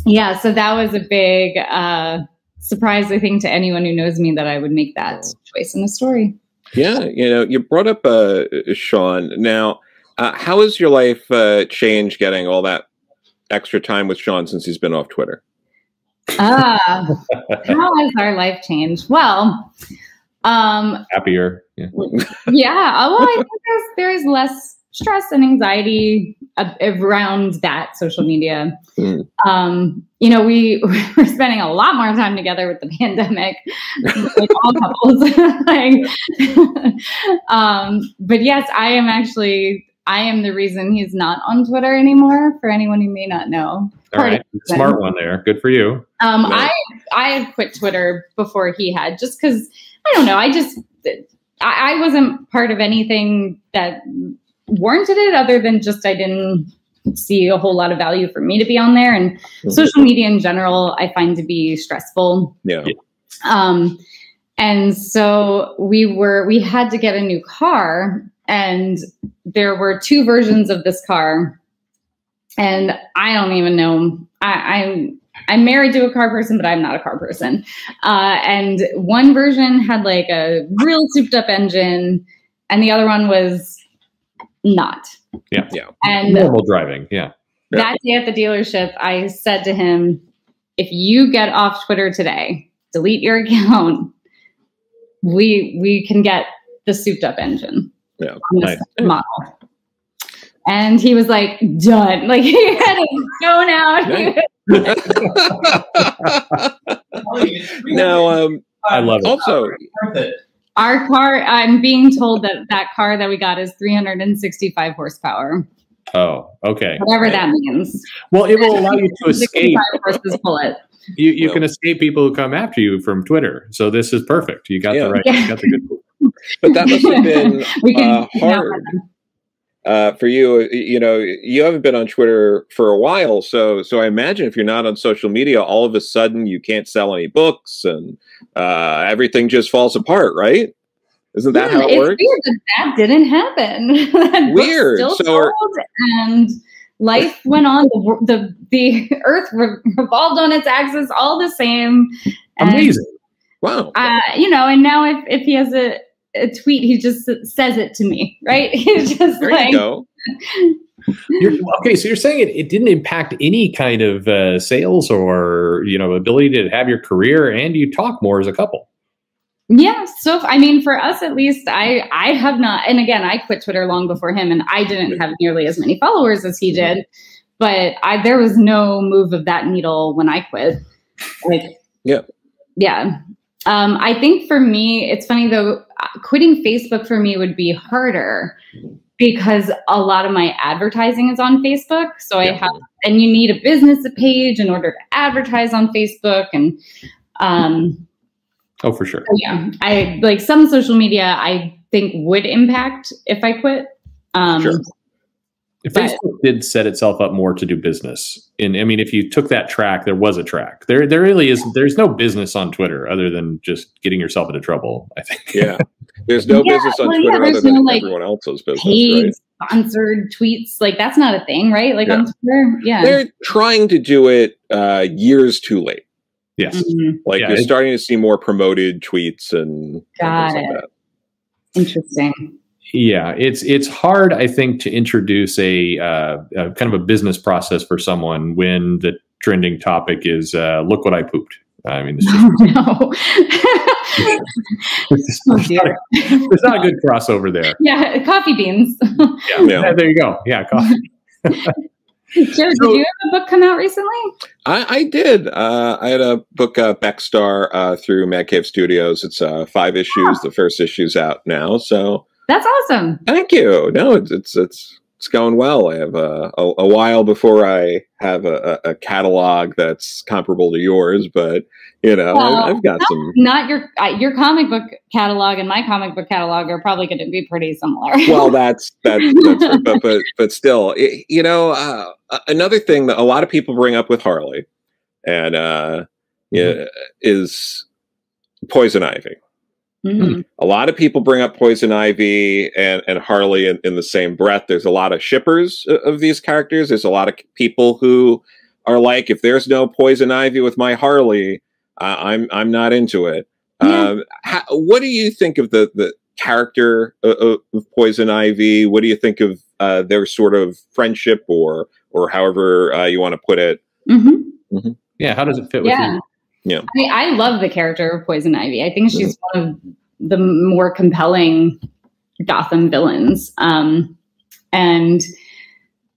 yeah, so that was a big surprise, I think, to anyone who knows me, that I would make that choice in a story. Yeah, you brought up Sean. Now, how has your life changed getting all that extra time with Sean since he's been off Twitter? How has our life changed? Well, happier. Well, I think there's less stress and anxiety around that social media. We were spending a lot more time together with the pandemic, like all couples. But yes, I am the reason he's not on Twitter anymore, for anyone who may not know. All right. Smart one there. Good for you. I had quit Twitter before he had, just because, I don't know, I wasn't part of anything that warranted it, other than just I didn't see a whole lot of value for me to be on there. And social media in general, I find to be stressful. Yeah. And so we had to get a new car, and there were 2 versions of this car. And I don't even know. I'm married to a car person, but I'm not a car person. And one version had like a real souped up engine, and the other one was not. Yeah. And normal driving. Yeah. That day at the dealership, I said to him, if you get off Twitter today, delete your account, we can get the souped up engine on this model. And he was like, done. Like, he had his phone out. Now, I love it. Also, our car, I'm being told that car that we got is 365 horsepower. Oh, okay. Whatever that means. Well, it will allow you to escape. Bullet. You can escape people who come after you from Twitter. So this is perfect. You got the right. You got the good. But that must have been hard for you. You haven't been on Twitter for a while, so I imagine if you're not on social media, all of a sudden you can't sell any books, and everything just falls apart, right? Isn't that how it works? Weird that didn't happen. That weird. Still sold, and life went on. The Earth revolved on its axis, all the same. Amazing. Wow. And now if he has a tweet, he just says it to me, right? He's just there you go. Okay, so you're saying it didn't impact any kind of sales or ability to have your career, and you talk more as a couple. Yeah, so for us at least, I have not, and again, I quit Twitter long before him, and I didn't have nearly as many followers as he did, but there was no move of that needle when I quit. I think for me, it's funny though, quitting Facebook for me would be harder because a lot of my advertising is on Facebook. So and you need a business page in order to advertise on Facebook. And, oh, for sure. Yeah. I like some social media, I think would impact if I quit. Sure. If Facebook did set itself up more to do business, if you took that track, there was a track. There really is. There's no business on Twitter other than just getting yourself into trouble, I think. Yeah. There's no business on Twitter other than everyone else's business, paid, sponsored tweets. Like that's not a thing, right? Like on Twitter, they're trying to do it years too late. Yes, like you're starting to see more promoted tweets and got things it. like that. Interesting. Yeah, it's hard, I think, to introduce a kind of a business process for someone when the trending topic is "look what I pooped." I mean, there's not a good crossover there. Yeah, coffee beans. Yeah, there you go. Yeah, coffee. Joe, did you have a book come out recently? I did. I had a book, Beckstar, through Mad Cave Studios. It's 5 issues. The first issue's out now, so that's awesome. Thank you. No, it's going well. I have a while before I have a catalog that's comparable to yours, but you know, I've got some. Not your comic book catalog and my comic book catalog are probably going to be pretty similar. Well, that's but still, you know, another thing that a lot of people bring up with Harley, and is Poison Ivy. Mm-hmm. A lot of people bring up Poison Ivy and Harley in the same breath. There's a lot of shippers of these characters. There's a lot of people who are like, if there's no Poison Ivy with my Harley, I'm not into it. Yeah. What do you think of the character of Poison Ivy? What do you think of their sort of friendship or however you want to put it? Mm-hmm. Mm-hmm. Yeah, how does it fit with you? Yeah, I love the character of Poison Ivy. I think she's one of the more compelling Gotham villains. And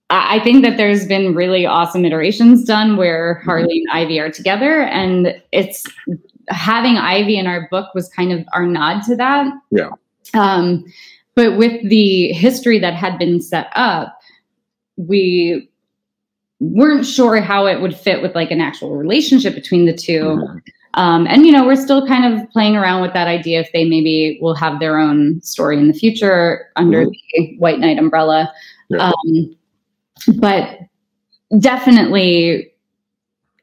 I think that there's been really awesome iterations done where Harley and Ivy are together. And it's having Ivy in our book was kind of our nod to that. Yeah. But with the history that had been set up, we weren't sure how it would fit with like an actual relationship between the two. Mm-hmm. And, you know, we're still kind of playing around with that idea if they maybe will have their own story in the future under the White Knight umbrella. Yeah. But definitely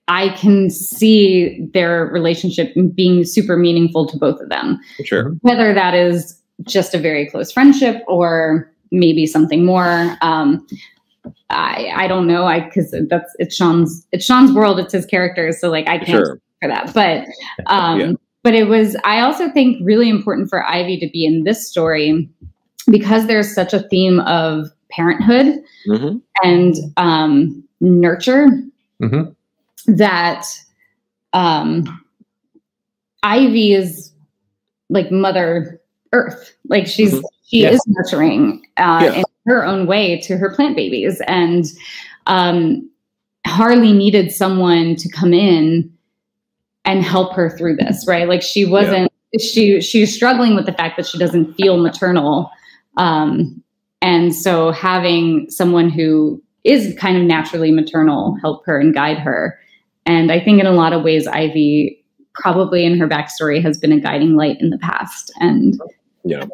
I can see their relationship being super meaningful to both of them. Sure. Whether that is just a very close friendship or maybe something more. I don't know. Because it's Sean's world. It's his character. So like, I can't for that, but, but it was, I also think really important for Ivy to be in this story because there's such a theme of parenthood and, nurture that, Ivy is like Mother Earth. Like she is nurturing, in her own way to her plant babies. And Harley needed someone to come in and help her through this, right? Like she wasn't, she's struggling with the fact that she doesn't feel maternal. And so having someone who is kind of naturally maternal help her and guide her. And I think in a lot of ways, Ivy probably in her backstory has been a guiding light in the past. And yeah.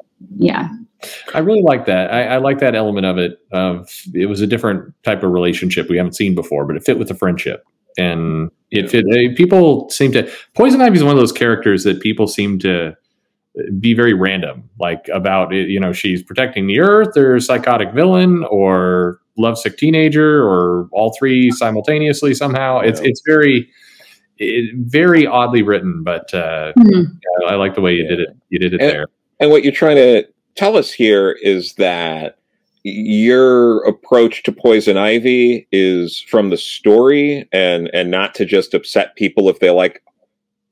I really like that. I like that element of it. It was a different type of relationship we haven't seen before, but it fit with the friendship. And it fit. People seem to. Poison Ivy is one of those characters that people seem to be very random, like about it. You know, she's protecting the Earth, or psychotic villain, or lovesick teenager, or all three simultaneously somehow. It's very, very oddly written, but I like the way you did it. You did it there. And what you're trying to tell us here is that your approach to Poison Ivy is from the story and not to just upset people if they like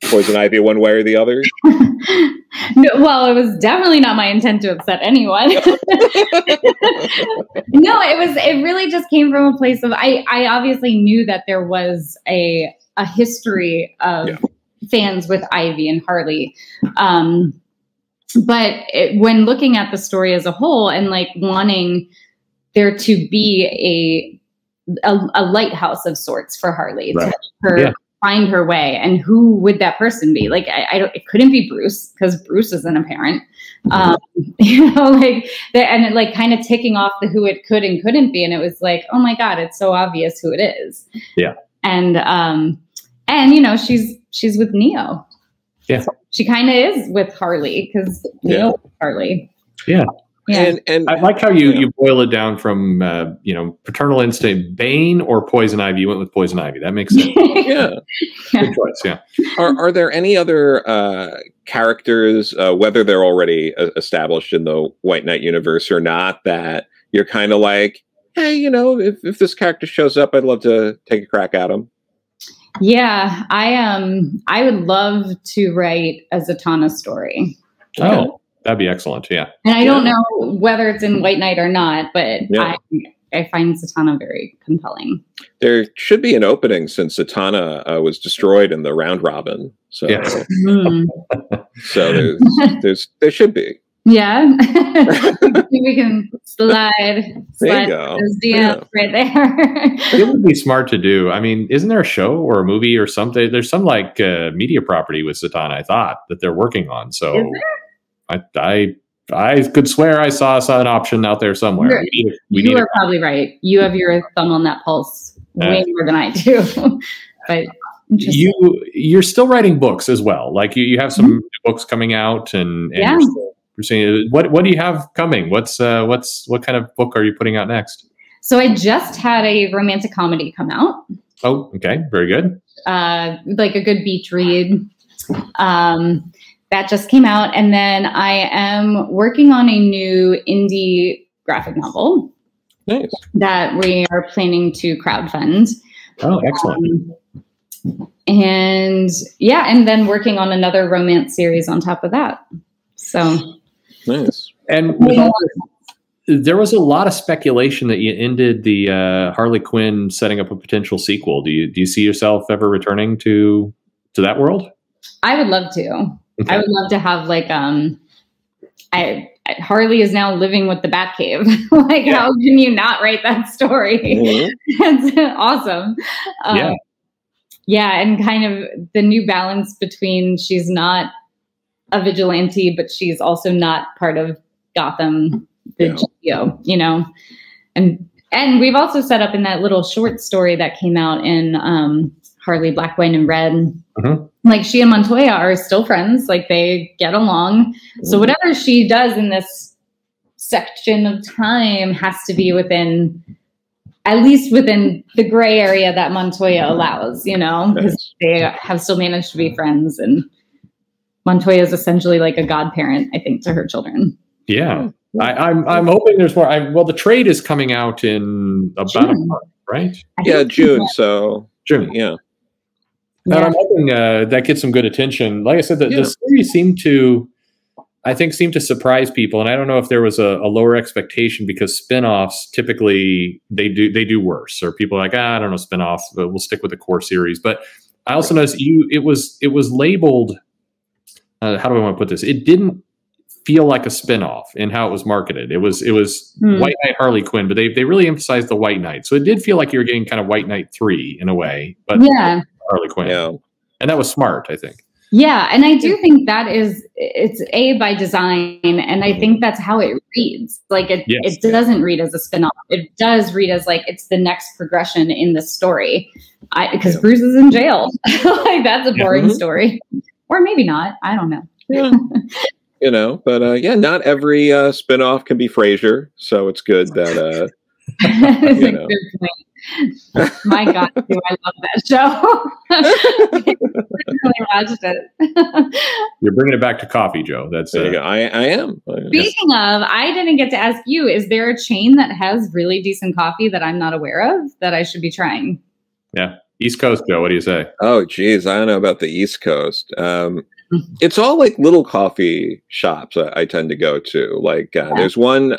Poison Ivy one way or the other. No, well, it was definitely not my intent to upset anyone. No, it really just came from a place of, I obviously knew that there was a history of fans with Ivy and Harley. But when looking at the story as a whole and like wanting there to be a lighthouse of sorts for Harley to help her find her way, and who would that person be? Like, it couldn't be Bruce because Bruce isn't a parent. You know, like, and it like kind of ticking off the who it could and couldn't be. And it was like, oh my God, it's so obvious who it is. Yeah. And you know, she's with Neo. Yeah. She kind of is with Harley because you know Harley. Yeah. Yeah. And I like how you boil it down from paternal instinct, Bane or Poison Ivy. You went with Poison Ivy. That makes sense. Yeah. Good choice. Yeah. Are there any other characters, whether they're already established in the White Knight universe or not, that you're kind of like, hey, if this character shows up, I'd love to take a crack at him? Yeah, I would love to write a Zatanna story. Oh, that'd be excellent. Yeah. And I don't know whether it's in White Knight or not, but I find Zatanna very compelling. There should be an opening since Zatanna was destroyed in the round robin. So, so there should be. Yeah. We can slide those DMs right there. It would be smart to do. I mean, isn't there a show or a movie or something? There's some like media property with Zatanna, I thought, that they're working on. So I could swear I saw an option out there somewhere. You are probably right. You have your thumb on that pulse way more than I do. But you're still writing books as well. Like you have some books coming out, and you're saying, what do you have coming? What kind of book are you putting out next? So I just had a romantic comedy come out. Oh, okay, very good. Like a good beach read. That just came out. And then I am working on a new indie graphic novel. Nice. That we are planning to crowdfund. Oh, excellent. And then working on another romance series on top of that. So nice. And there was a lot of speculation that you ended the Harley Quinn setting up a potential sequel. Do you see yourself ever returning to that world? I would love to. Okay. I would love to have Harley is now living with the Batcave. How can you not write that story? It's awesome. And kind of the new balance between she's not a vigilante, but she's also not part of Gotham, GTO, and we've also set up in that little short story that came out in Harley Black, White, and Red. Like she and Montoya are still friends. Like they get along. So whatever she does in this section of time has to be at least within the gray area that Montoya allows, because they have still managed to be friends. And Montoya is essentially like a godparent, I think, to her children. Yeah. I'm hoping there's more. The trade is coming out in about a month, right? June. So June. Yeah. And I'm hoping that gets some good attention. Like I said, the series seemed to surprise people, and I don't know if there was a lower expectation because spinoffs typically they do worse, or people are like, I don't know, spinoffs, but we'll stick with the core series. But I also noticed it was labeled. How do I want to put this? It didn't feel like a spinoff in how it was marketed. It was White Knight Harley Quinn, but they really emphasized the White Knight, so it did feel like you were getting kind of White Knight 3 in a way, but Harley Quinn. Yeah. And that was smart, I think. Yeah, and I do think it's by design, and I think that's how it reads. Like it doesn't read as a spinoff. It does read as like it's the next progression in the story. Because Bruce is in jail. Like that's a boring story. Or maybe not. I don't know. Yeah. But not every spinoff can be Frasier, so it's good that Good point. My God, do I love that show. I really watched it. You're bringing it back to coffee, Joe. That's I am. Speaking of, I didn't get to ask you, is there a chain that has really decent coffee that I'm not aware of that I should be trying? Yeah. East Coast, Joe. What do you say? Oh, geez. I don't know about the East Coast. It's all like little coffee shops I tend to go to. Like there's one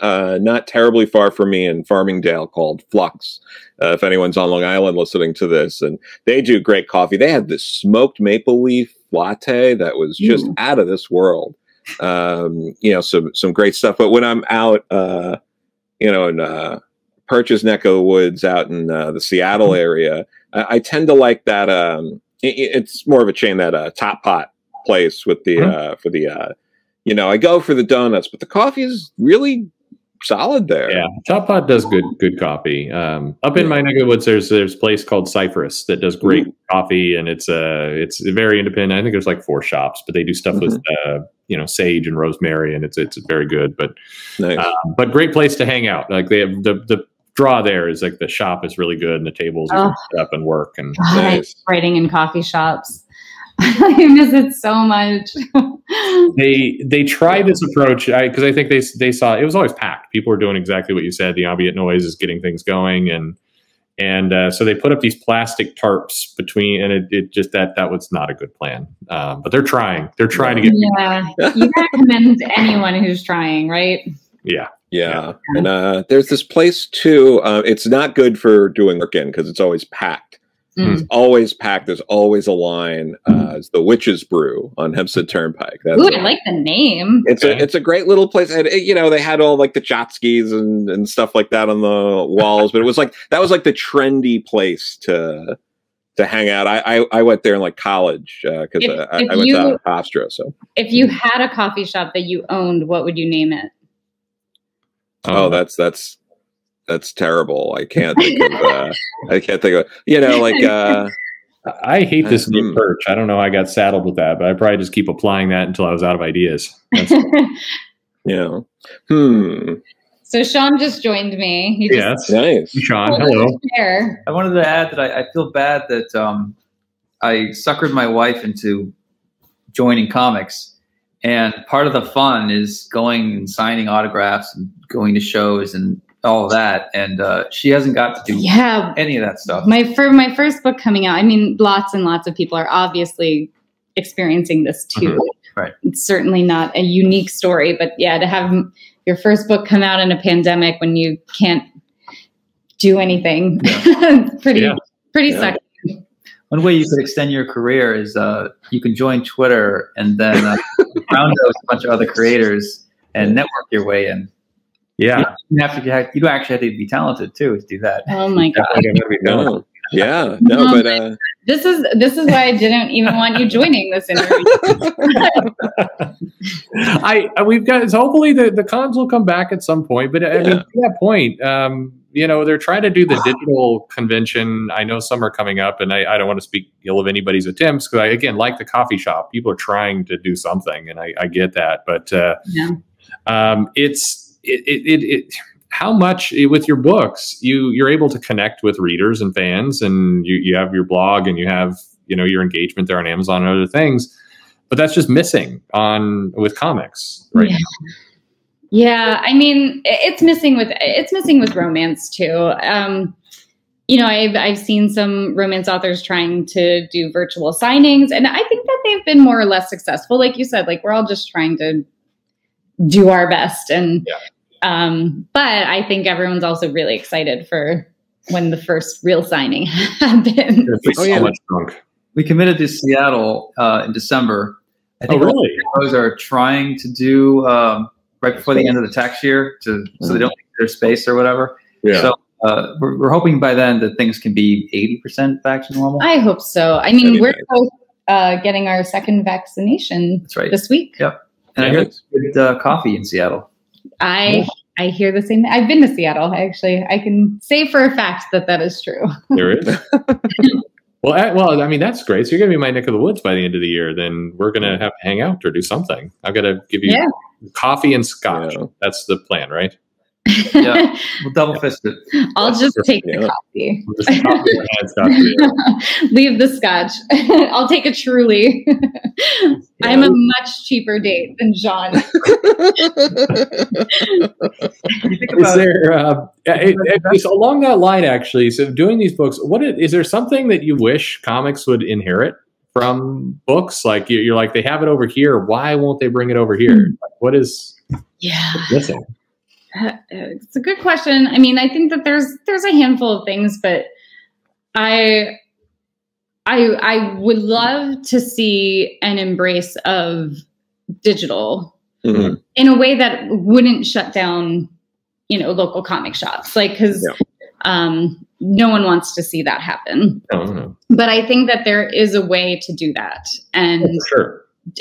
not terribly far from me in Farmingdale called Flux. If anyone's on Long Island listening to this, and they do great coffee. They had this smoked maple leaf latte that was just out of this world. Some great stuff. But when I'm out, in Perch's neck of the woods out in the Seattle area, I tend to like that. It's more of a chain, that Top Pot place with the I go for the donuts, but the coffee is really solid there. Yeah, Top Pot does good coffee. Up in my neck of the woods, there's a place called Cypress that does great coffee, and it's very independent. I think there's like 4 shops, but they do stuff with sage and rosemary, and it's very good. But Nice. but great place to hang out. Like they have the draw there is like the shop is really good, and the tables you can set up and work. And nice. Writing in coffee shops. I miss it so much. They tried this approach because I think they saw it was always packed. People were doing exactly what you said. The ambient noise is getting things going, and so they put up these plastic tarps between, and it just that was not a good plan. But they're trying. They're trying to get. Yeah, you gotta commend anyone who's trying, right? Yeah. And there's this place too. It's not good for doing work in because it's always packed. It's always packed. There's always a line. It's the Witch's Brew on Hempstead Turnpike. Ooh, I like the name. It's a great little place. And they had all like the Chotskys and stuff like that on the walls, but it was like that was like the trendy place to hang out. I went there in like college because I went to Hofstra. So if you had a coffee shop that you owned, what would you name it? Oh, that's terrible. I can't think of. I hate this new Perch. I don't know how I got saddled with that, but I probably just keep applying that until I was out of ideas. So Sean just joined me. Yes, nice. Sean, hello. I wanted to add that I feel bad that I suckered my wife into joining comics. And part of the fun is going and signing autographs and going to shows and all of that. And she hasn't got to do any of that stuff. For my first book coming out, I mean, lots and lots of people are obviously experiencing this too. Right. It's certainly not a unique story, but yeah, to have your first book come out in a pandemic when you can't do anything, pretty sucky. One way you could extend your career is you can join Twitter and then round a bunch of other creators and network your way in. Yeah, you actually have to be talented too to do that. Oh my god! But this is why I didn't even want you joining this interview. We've got hopefully the cons will come back at some point, but I mean to that point, they're trying to do the digital convention. I know some are coming up, and I don't want to speak ill of anybody's attempts because I again like the coffee shop. People are trying to do something, and I get that, but it's how much with your books you're able to connect with readers and fans, and you have your blog and you have your engagement there on Amazon and other things, but that's just missing with comics right now. Yeah, I mean it's missing with romance too. I've seen some romance authors trying to do virtual signings, and I think that they've been more or less successful. Like you said, like we're all just trying to do our best, and but I think everyone's also really excited for when the first real signing happens. We committed to Seattle in December. I think really? Those are trying to do right before the end of the tax year so they don't lose their space or whatever. Yeah. So we're hoping by then that things can be 80% back to normal. I hope so. I mean, we're both getting our second vaccination this week. Yep. And I hear it's good coffee in Seattle. I hear the same. I've been to Seattle. I can say for a fact that is true. There is. Well, I mean, that's great. So you're going to be my neck of the woods by the end of the year. Then we're going to have to hang out or do something. I've got to give you coffee and scotch. Yeah. That's the plan, right? Yeah, we'll double fist it. I'll just take the coffee. Leave the scotch. I'll take a Truly. I'm a much cheaper date than John. Is there? It's along that line, actually. So, doing these books, is there something that you wish comics would inherit from books? Like you're like, they have it over here. Why won't they bring it over here? Like, what is missing? It's a good question. I mean, I think that there's a handful of things, but I would love to see an embrace of digital in a way that wouldn't shut down, local comic shops. Like, because no one wants to see that happen. No. But I think that there is a way to do that, and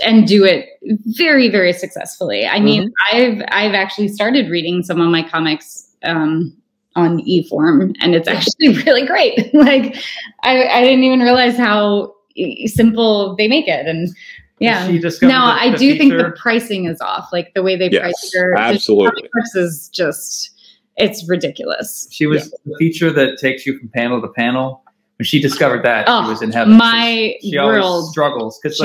and do it very, very successfully. I mean, I've actually started reading some of my comics on e-form, and it's actually really great. Like I didn't even realize how simple they make it. And yeah, now I do think the pricing is off. Like the way they price their absolutely is just, it's ridiculous. She was the feature that takes you from panel to panel. When she discovered that, she was in heaven. She always struggles because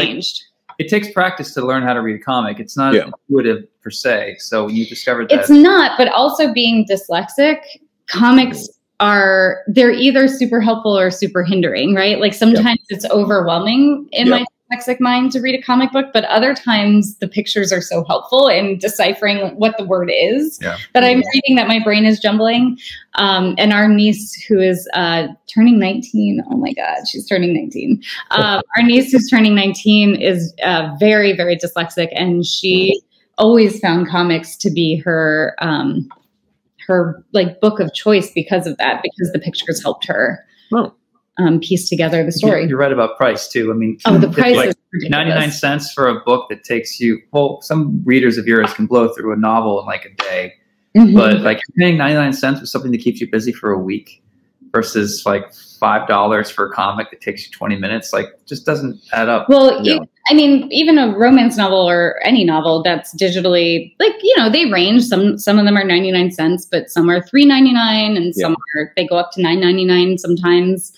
it takes practice to learn how to read a comic. It's not intuitive per se. So when you discovered that, it's not. But also being dyslexic, comics they're either super helpful or super hindering, right? Like sometimes it's overwhelming in my dyslexic mind to read a comic book, but other times the pictures are so helpful in deciphering what the word is that I'm reading that my brain is jumbling. And our niece, who is turning 19, oh my God, she's turning 19. Our niece who's turning 19 is very, very dyslexic, and she always found comics to be her like book of choice because of that, because the pictures helped her piece together the story. You're right about price too. I mean, the price is ridiculous. 99 cents for a book that takes you, some readers of yours can blow through a novel in like a day, but like paying 99 cents for something that keeps you busy for a week versus like $5 for a comic that takes you 20 minutes, like just doesn't add up. Well, I mean, even a romance novel or any novel that's digitally, like, they range. Some of them are 99 cents, but some are $3.99, and some they go up to $9.99 sometimes.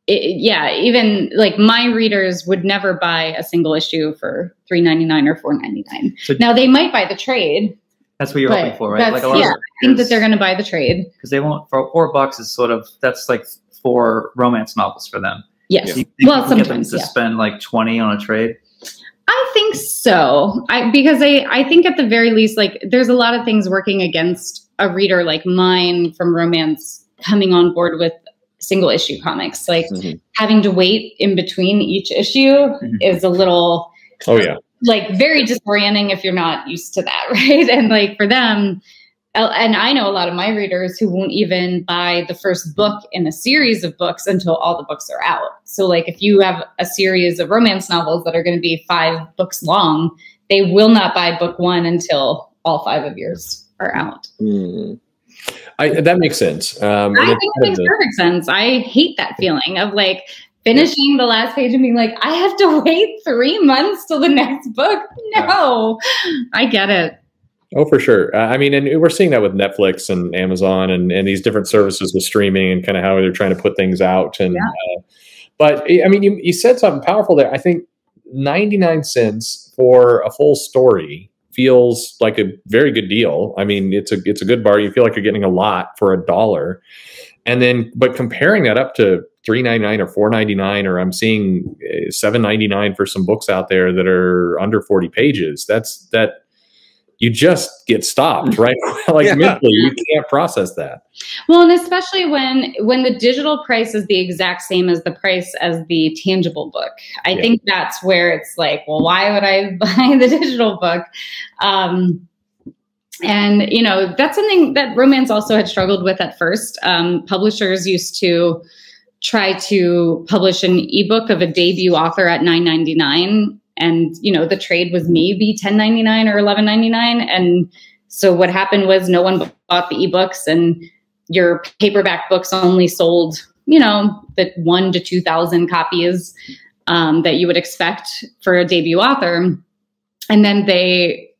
Even like my readers would never buy a single issue for $3.99 or $4.99. So now they might buy the trade. That's what you're hoping for, right? Like a lot I think that they're going to buy the trade because they won't. For $4 is sort of, that's like 4 romance novels for them. Yes. So well, sometimes get them to spend like 20 on a trade. I think so. Because I think at the very least, like there's a lot of things working against a reader like mine from romance coming on board with single issue comics. Like having to wait in between each issue is a little like very disorienting if you're not used to that, right? And like for them, and I know a lot of my readers who won't even buy the first book in a series of books until all the books are out. So like if you have a series of romance novels that are going to be 5 books long, they will not buy book 1 until all 5 of yours are out. That makes sense. I think it makes perfect sense. I hate that feeling of like finishing the last page and being like, I have to wait 3 months till the next book. No, I get it. Oh, for sure. I mean, and we're seeing that with Netflix and Amazon and these different services with streaming and kind of how they're trying to put things out. And but I mean, you said something powerful there. I think 99 cents for a full story feels like a very good deal. I mean, it's a good bar. You feel like you're getting a lot for $1. And then, but comparing that up to $3.99 or $4.99, or I'm seeing $7.99 for some books out there that are under 40 pages. That you just get stopped, right? Like mentally, you can't process that. Well, and especially when the digital price is the exact same as the price as the tangible book. I think that's where it's like, well, why would I buy the digital book? And, that's something that romance also had struggled with at first. Publishers used to try to publish an ebook of a debut author at $9.99. And, the trade was maybe $10.99 or $11.99. And so what happened was no one bought the ebooks, and your paperback books only sold, the 1,000 to 2,000 copies that you would expect for a debut author. And then they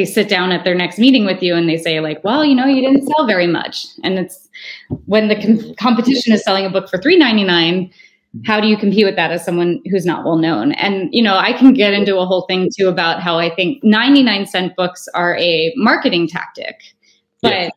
sit down at their next meeting with you and they say like, well, you didn't sell very much. And it's when the competition is selling a book for $3.99. How do you compete with that as someone who's not well known? And, I can get into a whole thing too about how I think 99-cent books are a marketing tactic, but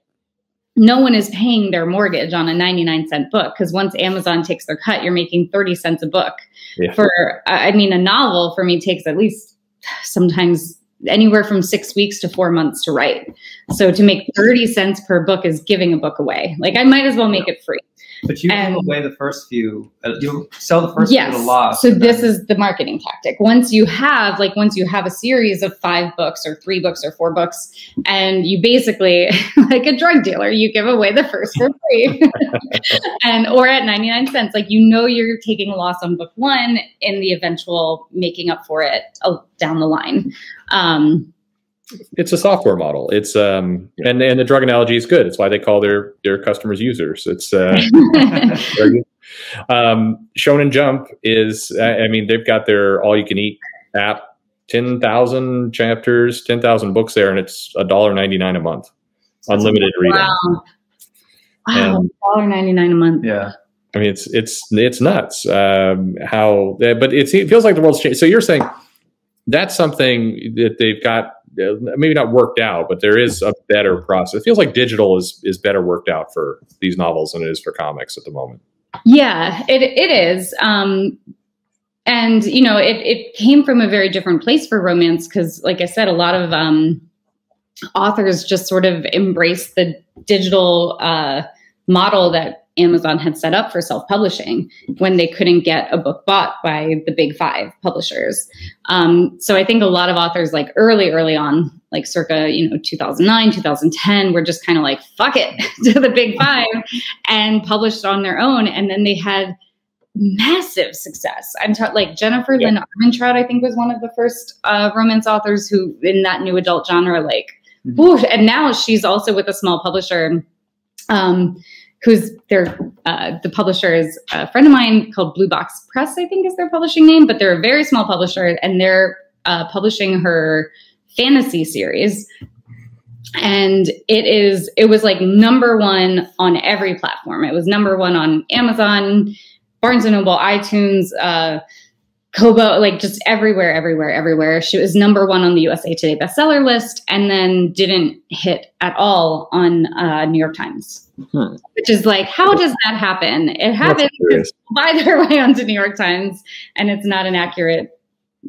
no one is paying their mortgage on a 99-cent book, because once Amazon takes their cut, you're making 30 cents a book. A novel for me takes at least sometimes anywhere from 6 weeks to 4 months to write. So to make 30 cents per book is giving a book away. Like I might as well make it free. But you give away the first few. You sell the first few at a loss. So this is the marketing tactic. Once you have a series of 5 books or 3 books or 4 books, and you basically, like a drug dealer, you give away the first for free, or at 99 cents. Like, you're taking a loss on book 1 in the eventual making up for it down the line. It's a software model. It's and the drug analogy is good. It's why they call their customers users. It's very good. Shonen Jump is, they've got their all you can eat app, 10,000 chapters, 10,000 books there, and it's $1.99 a month, unlimited reading. Wow, $1.99 a month. Yeah. I mean, it's nuts. But it feels like the world's changed. So you're saying that's something that they've got, maybe not worked out, but there is a better process. It feels like digital is better worked out for these novels than it is for comics at the moment. Yeah, it is. And, it came from a very different place for romance because, like I said, a lot of authors just sort of embraced the digital model that Amazon had set up for self-publishing when they couldn't get a book bought by the big 5 publishers. So I think a lot of authors, like early on, like circa 2009, 2010, were just kind of like, fuck it to the big 5 and published on their own. And then they had massive success. Like Jennifer Lynn Armentrout, I think, was one of the first romance authors who in that new adult genre, and now she's also with a small publisher, who's the publisher is a friend of mine called Blue Box Press, I think is their publishing name, but they're a very small publisher, and they're publishing her fantasy series. And it was like #1 on every platform. It was #1 on Amazon, Barnes & Noble, iTunes, Kobo, like just everywhere. She was #1 on the USA Today bestseller list, and then didn't hit at all on New York Times. Which is like, how does that happen? It happens because people buy their way onto New York Times, and it's not an accurate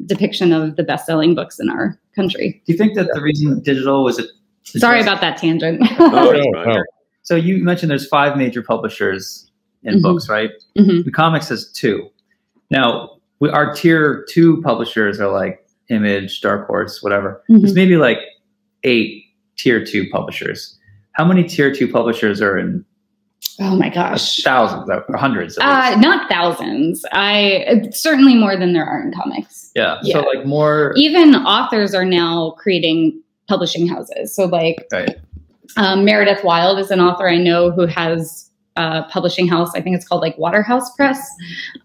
depiction of the best-selling books in our country. Do you think that the reason digital was it? Sorry about that tangent. No. So you mentioned there's 5 major publishers in books, right? The comics has 2. Now, our tier 2 publishers are like Image, Dark Horse, whatever. There's maybe like 8 tier 2 publishers. How many tier 2 publishers are in? Oh my gosh. Thousands or hundreds. Not thousands. Certainly more than there are in comics. Yeah. So like more. Even authors are now creating publishing houses. So Meredith Wild is an author I know who has a publishing house. I think it's called like Waterhouse Press.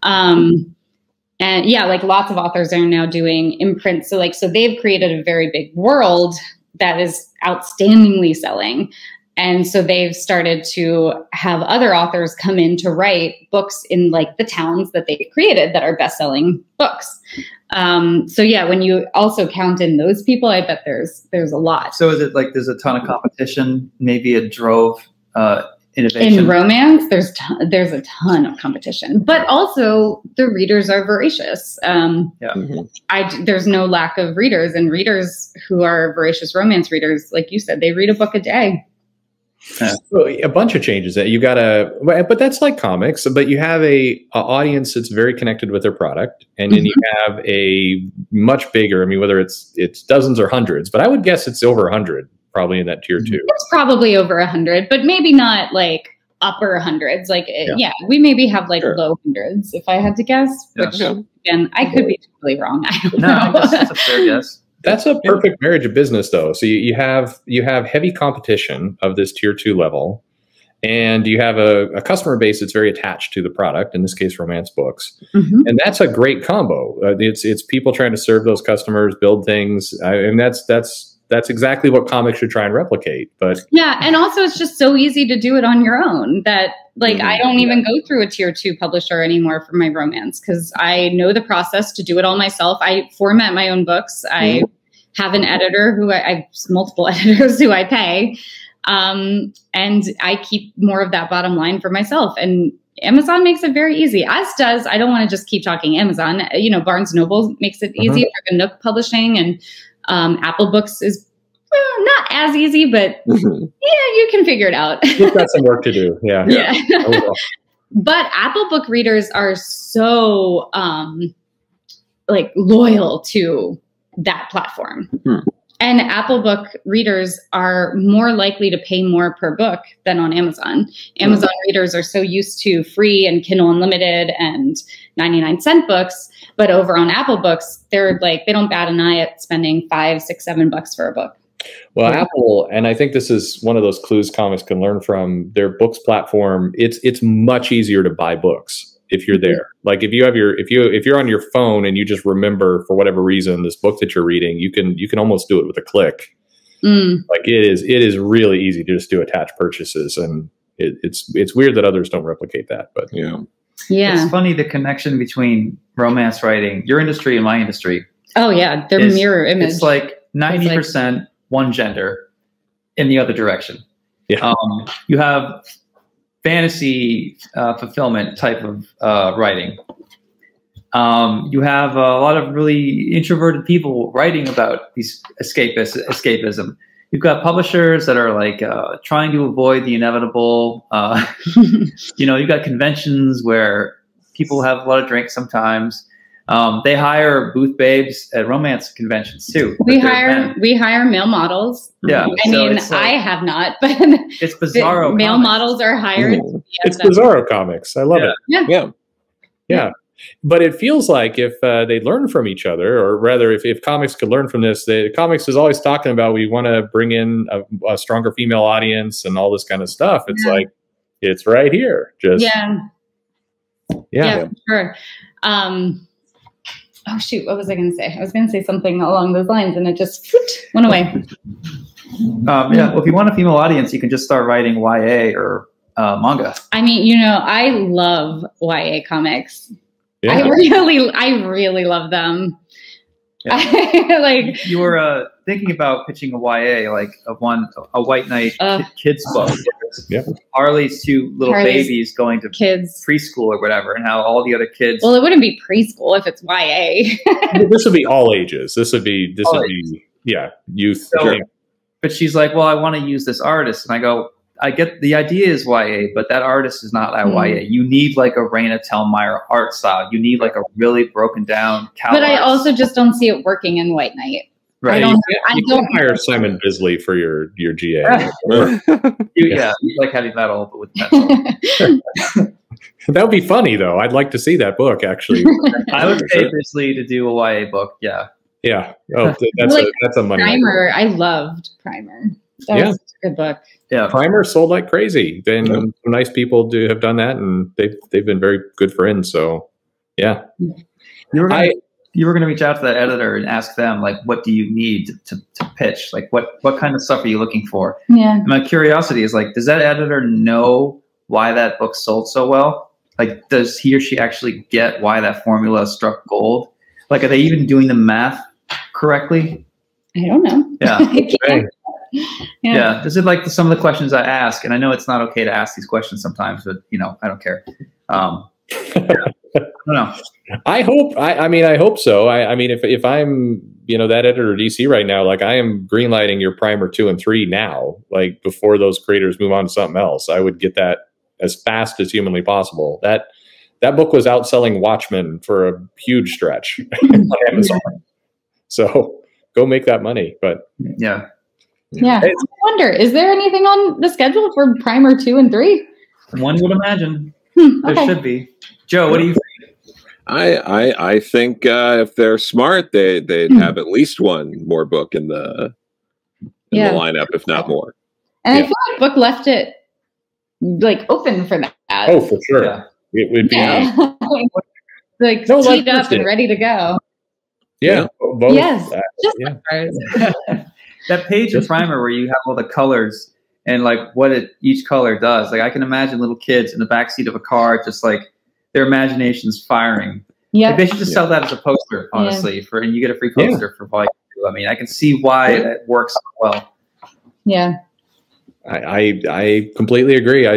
And lots of authors are now doing imprint. So they've created a very big world that is outstandingly selling. And so they've started to have other authors come in to write books in like the towns that they created that are best-selling books. When you also count in those people, I bet there's a lot. So is it like there's a ton of competition? Maybe it drove innovation? In romance, there's a ton of competition, but also the readers are voracious. There's no lack of readers, and readers who are voracious romance readers, like you said, they read a book a day. A bunch of changes that you gotta, but that's like comics, but you have a audience that's very connected with their product. And then you have a much bigger, whether it's dozens or hundreds, but I would guess it's over 100 probably in that tier 2. It's probably over 100, but maybe not like upper hundreds. We maybe have low hundreds if I had to guess, which again, I could be totally wrong. I don't know. I guess that's a fair guess. That's a perfect marriage of business, though. So you have heavy competition of this tier 2 level, and you have a customer base that's very attached to the product. In this case, romance books, and that's a great combo. It's people trying to serve those customers, build things, and that's exactly what comics should try and replicate. But and also it's just so easy to do it on your own that I don't even go through a tier 2 publisher anymore for my romance because I know the process to do it all myself. I format my own books. I have an editor who I have multiple editors who I pay. And I keep more of that bottom line for myself. And Amazon makes it very easy, as does, I don't want to just keep talking Amazon, Barnes & Noble makes it easy for the Nook publishing, and Apple Books is not as easy, but you can figure it out. You've got some work to do. Yeah. But Apple Book readers are so like loyal to that platform. And Apple Book readers are more likely to pay more per book than on Amazon. Amazon readers are so used to free and Kindle Unlimited and 99-cent books, but over on Apple Books, they're like, they don't bat an eye at spending $5, $6, $7 for a book. Well, Apple, and I think this is one of those clues comics can learn from their books platform. It's much easier to buy books if you're there. Like if you have if you're on your phone and you just remember for whatever reason this book that you're reading, you can almost do it with a click. Like it is really easy to just do attached purchases, and it's weird that others don't replicate that. But yeah, it's funny the connection between romance writing, your industry and my industry. Oh yeah, they're mirror image. It's like 90% one gender in the other direction. Yeah, you have fantasy fulfillment type of writing. You have a lot of really introverted people writing about these escapism. You've got publishers that are like trying to avoid the inevitable. You've got conventions where people have a lot of drinks sometimes. They hire booth babes at romance conventions too. We hire male models. Yeah, I mean, I have not, but it's Bizarro. Male models are hired. It's Bizarro comics. I love it. Yeah. But it feels like if they learn from each other, or rather, if comics could learn from this, comics is always talking about we want to bring in a stronger female audience and all this kind of stuff. It's like it's right here. Just sure. Oh shoot, what was I going to say? I was going to say something along those lines, and it just went away. Well, if you want a female audience, you can just start writing YA or manga. I mean, I love YA comics. Yeah. I really love them. Yeah. You were thinking about pitching a YA, like a White Knight kids book. Yep. Harley's two little babies going to kids preschool or whatever, and how all the other kids. Well, it wouldn't be preschool if it's YA. This would be all ages. This would be youth. So, but she's like, well, I want to use this artist, and I go, I get the idea is YA, but that artist is not that YA. You need like a Raina Telgemeier art style. You need like a really broken down. But I also just don't see it working in White Knight. Right. I don't hire Simon Bisley for your GA. You like heavy metal, but with pencil. That would be funny, though. I'd like to see that book, actually. I would pay Bisley to do a YA book. Yeah. Yeah. Oh, that's a money. Primer. I loved Primer. That was a good book. Yeah. Primer sold like crazy. Then some nice people have done that, and they've been very good friends. So, yeah. You were going to reach out to that editor and ask them, like, what do you need to pitch? Like, what kind of stuff are you looking for? Yeah. And my curiosity is, like, does that editor know why that book sold so well? Like, does he or she actually get why that formula struck gold? Like, are they even doing the math correctly? I don't know. Yeah. Yeah. Is it like some of the questions I ask? And I know it's not okay to ask these questions sometimes, but, I don't care. I don't know. I hope so. I mean, if I'm, that editor at DC right now, like I am greenlighting your Primer 2 and 3 now, like before those creators move on to something else. I would get that as fast as humanly possible. That book was outselling Watchmen for a huge stretch on Amazon. So go make that money. But yeah. I wonder, is there anything on the schedule for Primer 2 and 3? One would imagine. There should be. Joe, what do you think? I think if they're smart, they'd have at least one more book in the lineup, if not more. And I feel like Book left it like open for that. Oh, for sure. Yeah. It would be like teed up and ready to go. Yeah. Both. Yes. That page in Primer where you have all the colors and like what each color does. Like I can imagine little kids in the backseat of a car, just like their imagination's firing. Yeah, like they should just sell that as a poster, honestly. And you get a free poster for volume 2. I mean, I can see why it works so well. Yeah, I completely agree.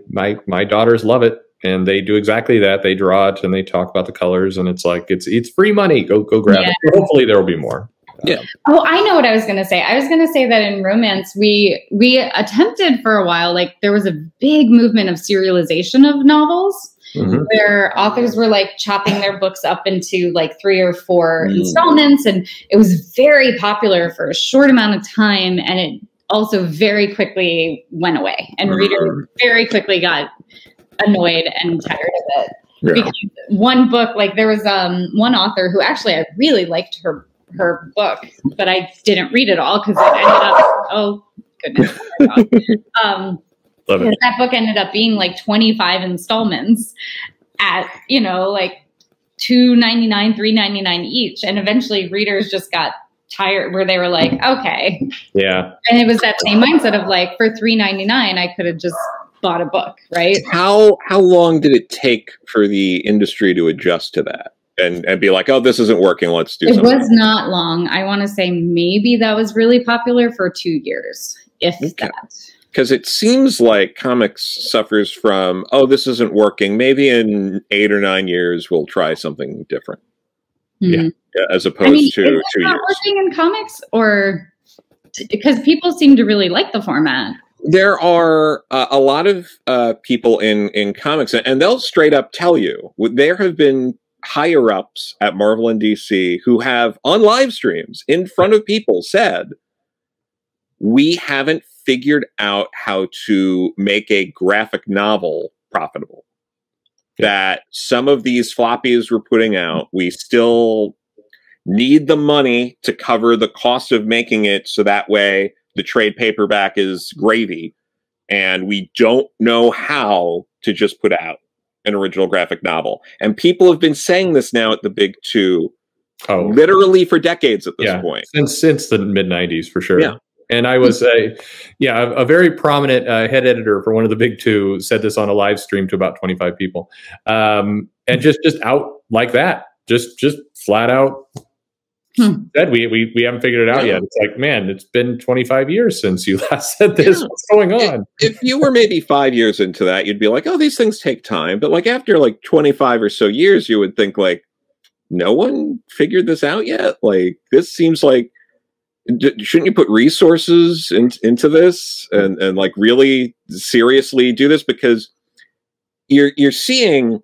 My daughters love it, and they do exactly that. They draw it and they talk about the colors, and it's like it's free money. Go grab it. Hopefully, there will be more. Yeah. Oh, I know what I was going to say. I was going to say that in romance, we attempted for a while, like there was a big movement of serialization of novels. Mm-hmm. Where authors were like chopping their books up into like 3 or 4 installments. And it was very popular for a short amount of time. And it also very quickly went away. And readers very quickly got annoyed and tired of it. Yeah. Because one book, like there was one author who actually I really liked her book, but I didn't read it all because it ended up, oh goodness. That book ended up being like 25 installments at, like $2.99, $3.99 each. And eventually readers just got tired where they were like, okay. Yeah. And it was that same mindset of like, for $3.99, I could have just bought a book, right? How long did it take for the industry to adjust to that and be like, oh, this isn't working, let's do something? It was not long. I want to say maybe that was really popular for 2 years, if that. Because it seems like comics suffers from, oh, this isn't working. Maybe in 8 or 9 years, we'll try something different. Mm-hmm. Yeah, as opposed to 2 years. Is it not working in comics? Or because people seem to really like the format? There are a lot of people in comics, and they'll straight up tell you, there have been higher ups at Marvel and DC who have, on live streams, in front of people, said, we haven't figured out how to make a graphic novel profitable. That some of these floppies we're putting out, we still need the money to cover the cost of making it, so that way the trade paperback is gravy. And we don't know how to just put out an original graphic novel. And people have been saying this now at the big two, literally for decades at this point. Since the mid-90s, for sure. Yeah. And I was, a very prominent head editor for one of the big two said this on a live stream to about 25 people. And just out like that, just flat out said, we haven't figured it out yet. It's like, man, it's been 25 years since you last said this. What's going on? If you were maybe 5 years into that, you'd be like, oh, these things take time. But like after like 25 or so years, you would think like, no one figured this out yet. Like, this seems like, shouldn't you put resources into this and like really seriously do this? Because you're seeing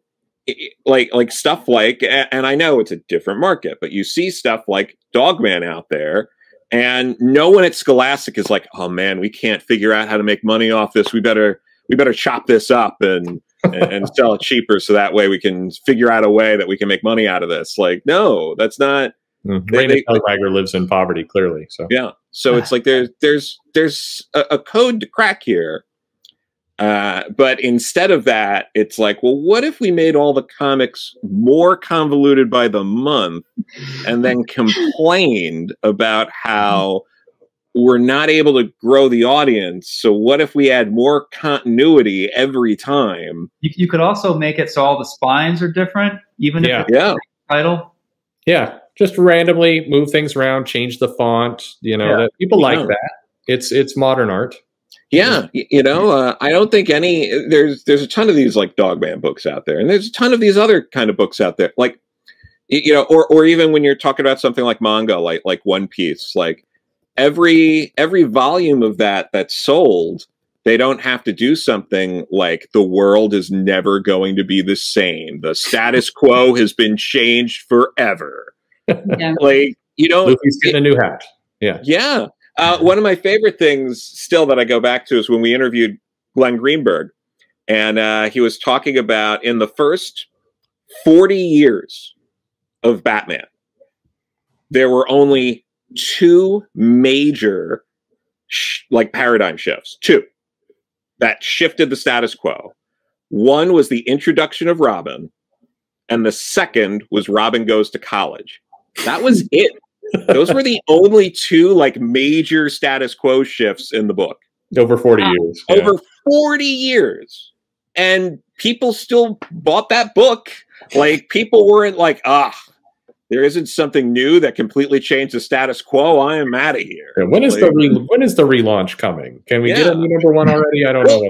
like stuff like, and I know it's a different market, but you see stuff like Dogman out there, and no one at Scholastic is like, oh man, we can't figure out how to make money off this. We better chop this up and sell it cheaper, so that way we can figure out a way that we can make money out of this. Like, no, that's not. Raina Telgemeier lives in poverty, clearly. So so it's like there's a code to crack here, but instead of that, it's like, well, what if we made all the comics more convoluted by the month, and then complained about how we're not able to grow the audience? So what if we add more continuity every time? You could also make it so all the spines are different, even if it's the title. Yeah. Just randomly move things around, change the font, that people like that. It's modern art. Yeah. I don't think there's a ton of these like Dogman books out there, and there's a ton of these other kind of books out there. Like, or even when you're talking about something like manga, like One Piece, like every volume of that's sold, they don't have to do something like the world is never going to be the same. The status quo has been changed forever. Yeah. Like, Luffy's getting a new hat. Yeah. One of my favorite things still that I go back to is when we interviewed Glenn Greenberg, and he was talking about in the first 40 years of Batman, there were only 2 major paradigm shifts, 2 that shifted the status quo. One was the introduction of Robin, and the second was Robin Goes to College. That was it. Those were the only 2 major status quo shifts in the book. Over 40 years. Yeah. Over 40 years. And people still bought that book. Like, people weren't like, there isn't something new that completely changed the status quo. I am out of here. Yeah, when is the relaunch coming? Can we get a new #1 already? I don't know.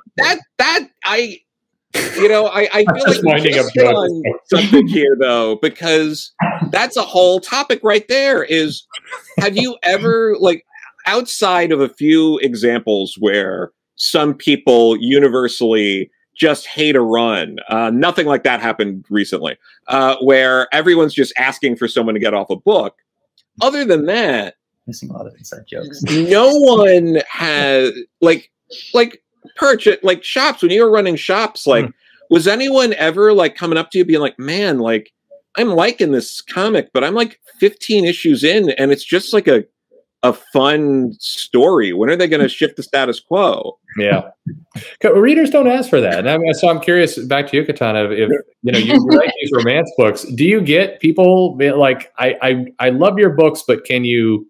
You know, I feel like we're just on something here, though, because that's a whole topic right there. Is, have you ever, like, outside of a few examples where some people universally just hate a run, nothing like that happened recently, where everyone's just asking for someone to get off a book. Other than that, missing a lot of inside jokes. No one has, like Perch, at like shops, when you were running shops, like, was anyone ever like coming up to you being like, man, like, I'm liking this comic, but I'm like 15 issues in and it's just like a fun story. When are they going to shift the status quo? Yeah. Readers don't ask for that. And so I'm curious, back to you, Katana, if you know, you write these romance books, do you get people like, I love your books, but can you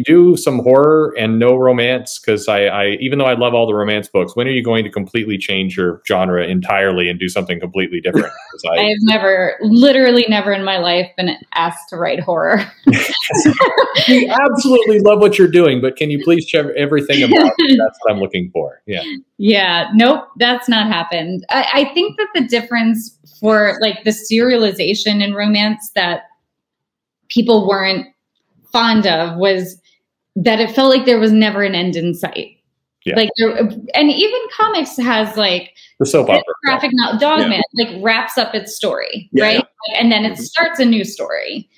do some horror and no romance? Because I even though I love all the romance books, when are you going to completely change your genre entirely and do something completely different? I have literally never in my life been asked to write horror. We absolutely love what you're doing, but can you please check everything about it? That's what I'm looking for. Yeah. Yeah. Nope. That's not happened. I think that the difference for like the serialization in romance that people weren't fond of was that it felt like there was never an end in sight. Yeah. Like, and even comics has like the soap opera graphic novel, Dogman, like wraps up its story, right? And then it starts a new story.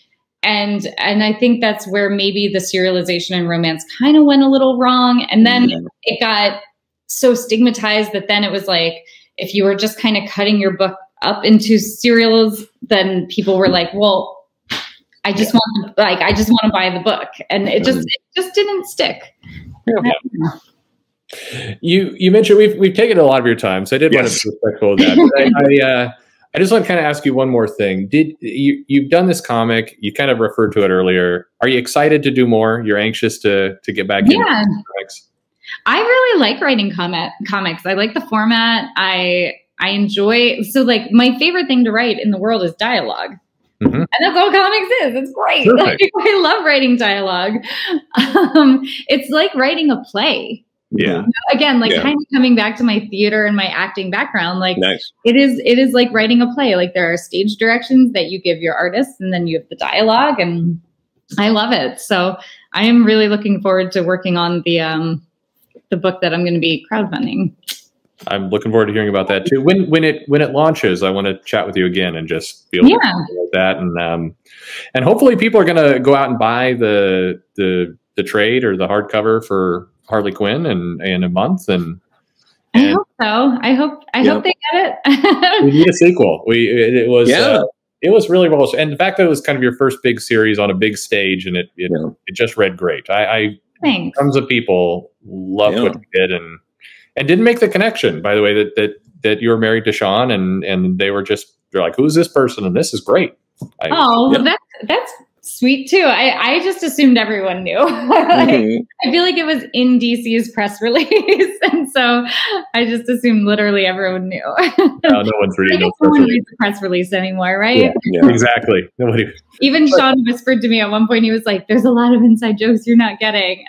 And I think that's where maybe the serialization in romance kind of went a little wrong. And then it got so stigmatized that then it was like, if you were just kind of cutting your book up into serials, then people were like, well, I just want to buy the book, and it just didn't stick. Yeah. You mentioned we've taken a lot of your time, so I did want to be respectful of that. I just want to kind of ask you one more thing. You've done this comic? You kind of referred to it earlier. Are you excited to do more? You're anxious to get back into comics? I really like writing comics. I like the format. I enjoy. So like my favorite thing to write in the world is dialogue. Mm-hmm. And that's all comics is. It's great. Like, I love writing dialogue. It's like writing a play. Yeah. You know? Again, like kind of coming back to my theater and my acting background. Like it is like writing a play. Like there are stage directions that you give your artists, and then you have the dialogue, and I love it. So I am really looking forward to working on the book that I'm going to be crowdfunding. I'm looking forward to hearing about that too. When it launches, I want to chat with you again and just be able to talk about that. And hopefully people are going to go out and buy the trade or the hardcover for Harley Quinn in a month. And I hope so. I hope they get it. We need a sequel. It was really well, and the fact that it was kind of your first big series on a big stage, and it just read great. Tons of people loved what you did, and didn't make the connection, by the way, that you were married to Sean, and they're like, who's this person? And this is great. That's sweet too. I just assumed everyone knew. I feel like it was in DC's press release, and so I just assumed literally everyone knew. No one's reading no press release anymore, right? Yeah, exactly. Nobody. Even Sean whispered to me at one point. He was like, "There's a lot of inside jokes you're not getting."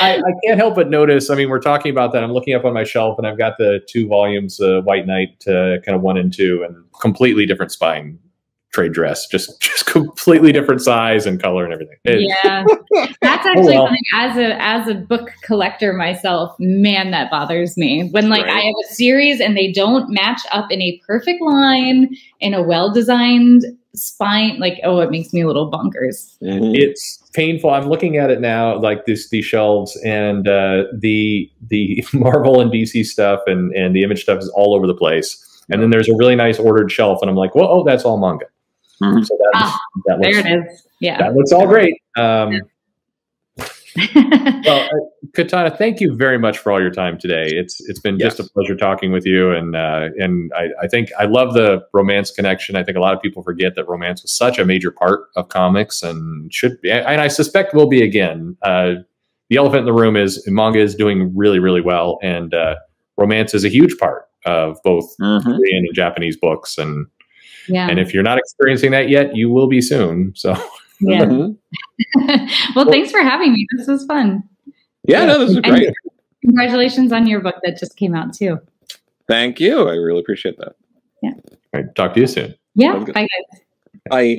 I can't help but notice. I mean, we're talking about that. I'm looking up on my shelf, and I've got the 2 volumes, White Knight, kind of 1 and 2, and completely different spine trade dress, just completely different size and color and everything. That's actually something as a book collector myself, man, that bothers me when I have a series and they don't match up in a perfect line in a well-designed spine. Like, it makes me a little bonkers. It's painful. I'm looking at it now, like these shelves, and the Marvel and DC stuff and the Image stuff is all over the place. And then there's a really nice ordered shelf, and I'm like, well, that's all manga. So that looks, there it is. Yeah, that looks all great. Well, Katana, thank you very much for all your time today. It's been just a pleasure talking with you, and I think I love the romance connection. I think a lot of people forget that romance was such a major part of comics and should be, and I suspect will be again. The elephant in the room is manga is doing really, really well, and romance is a huge part of both Korean and Japanese books, and if you're not experiencing that yet, you will be soon. So well, thanks for having me. This was fun. This was great. Congratulations on your book that just came out too. Thank you. I really appreciate that. Yeah. All right, talk to you soon. Yeah. Bye, guys. Bye.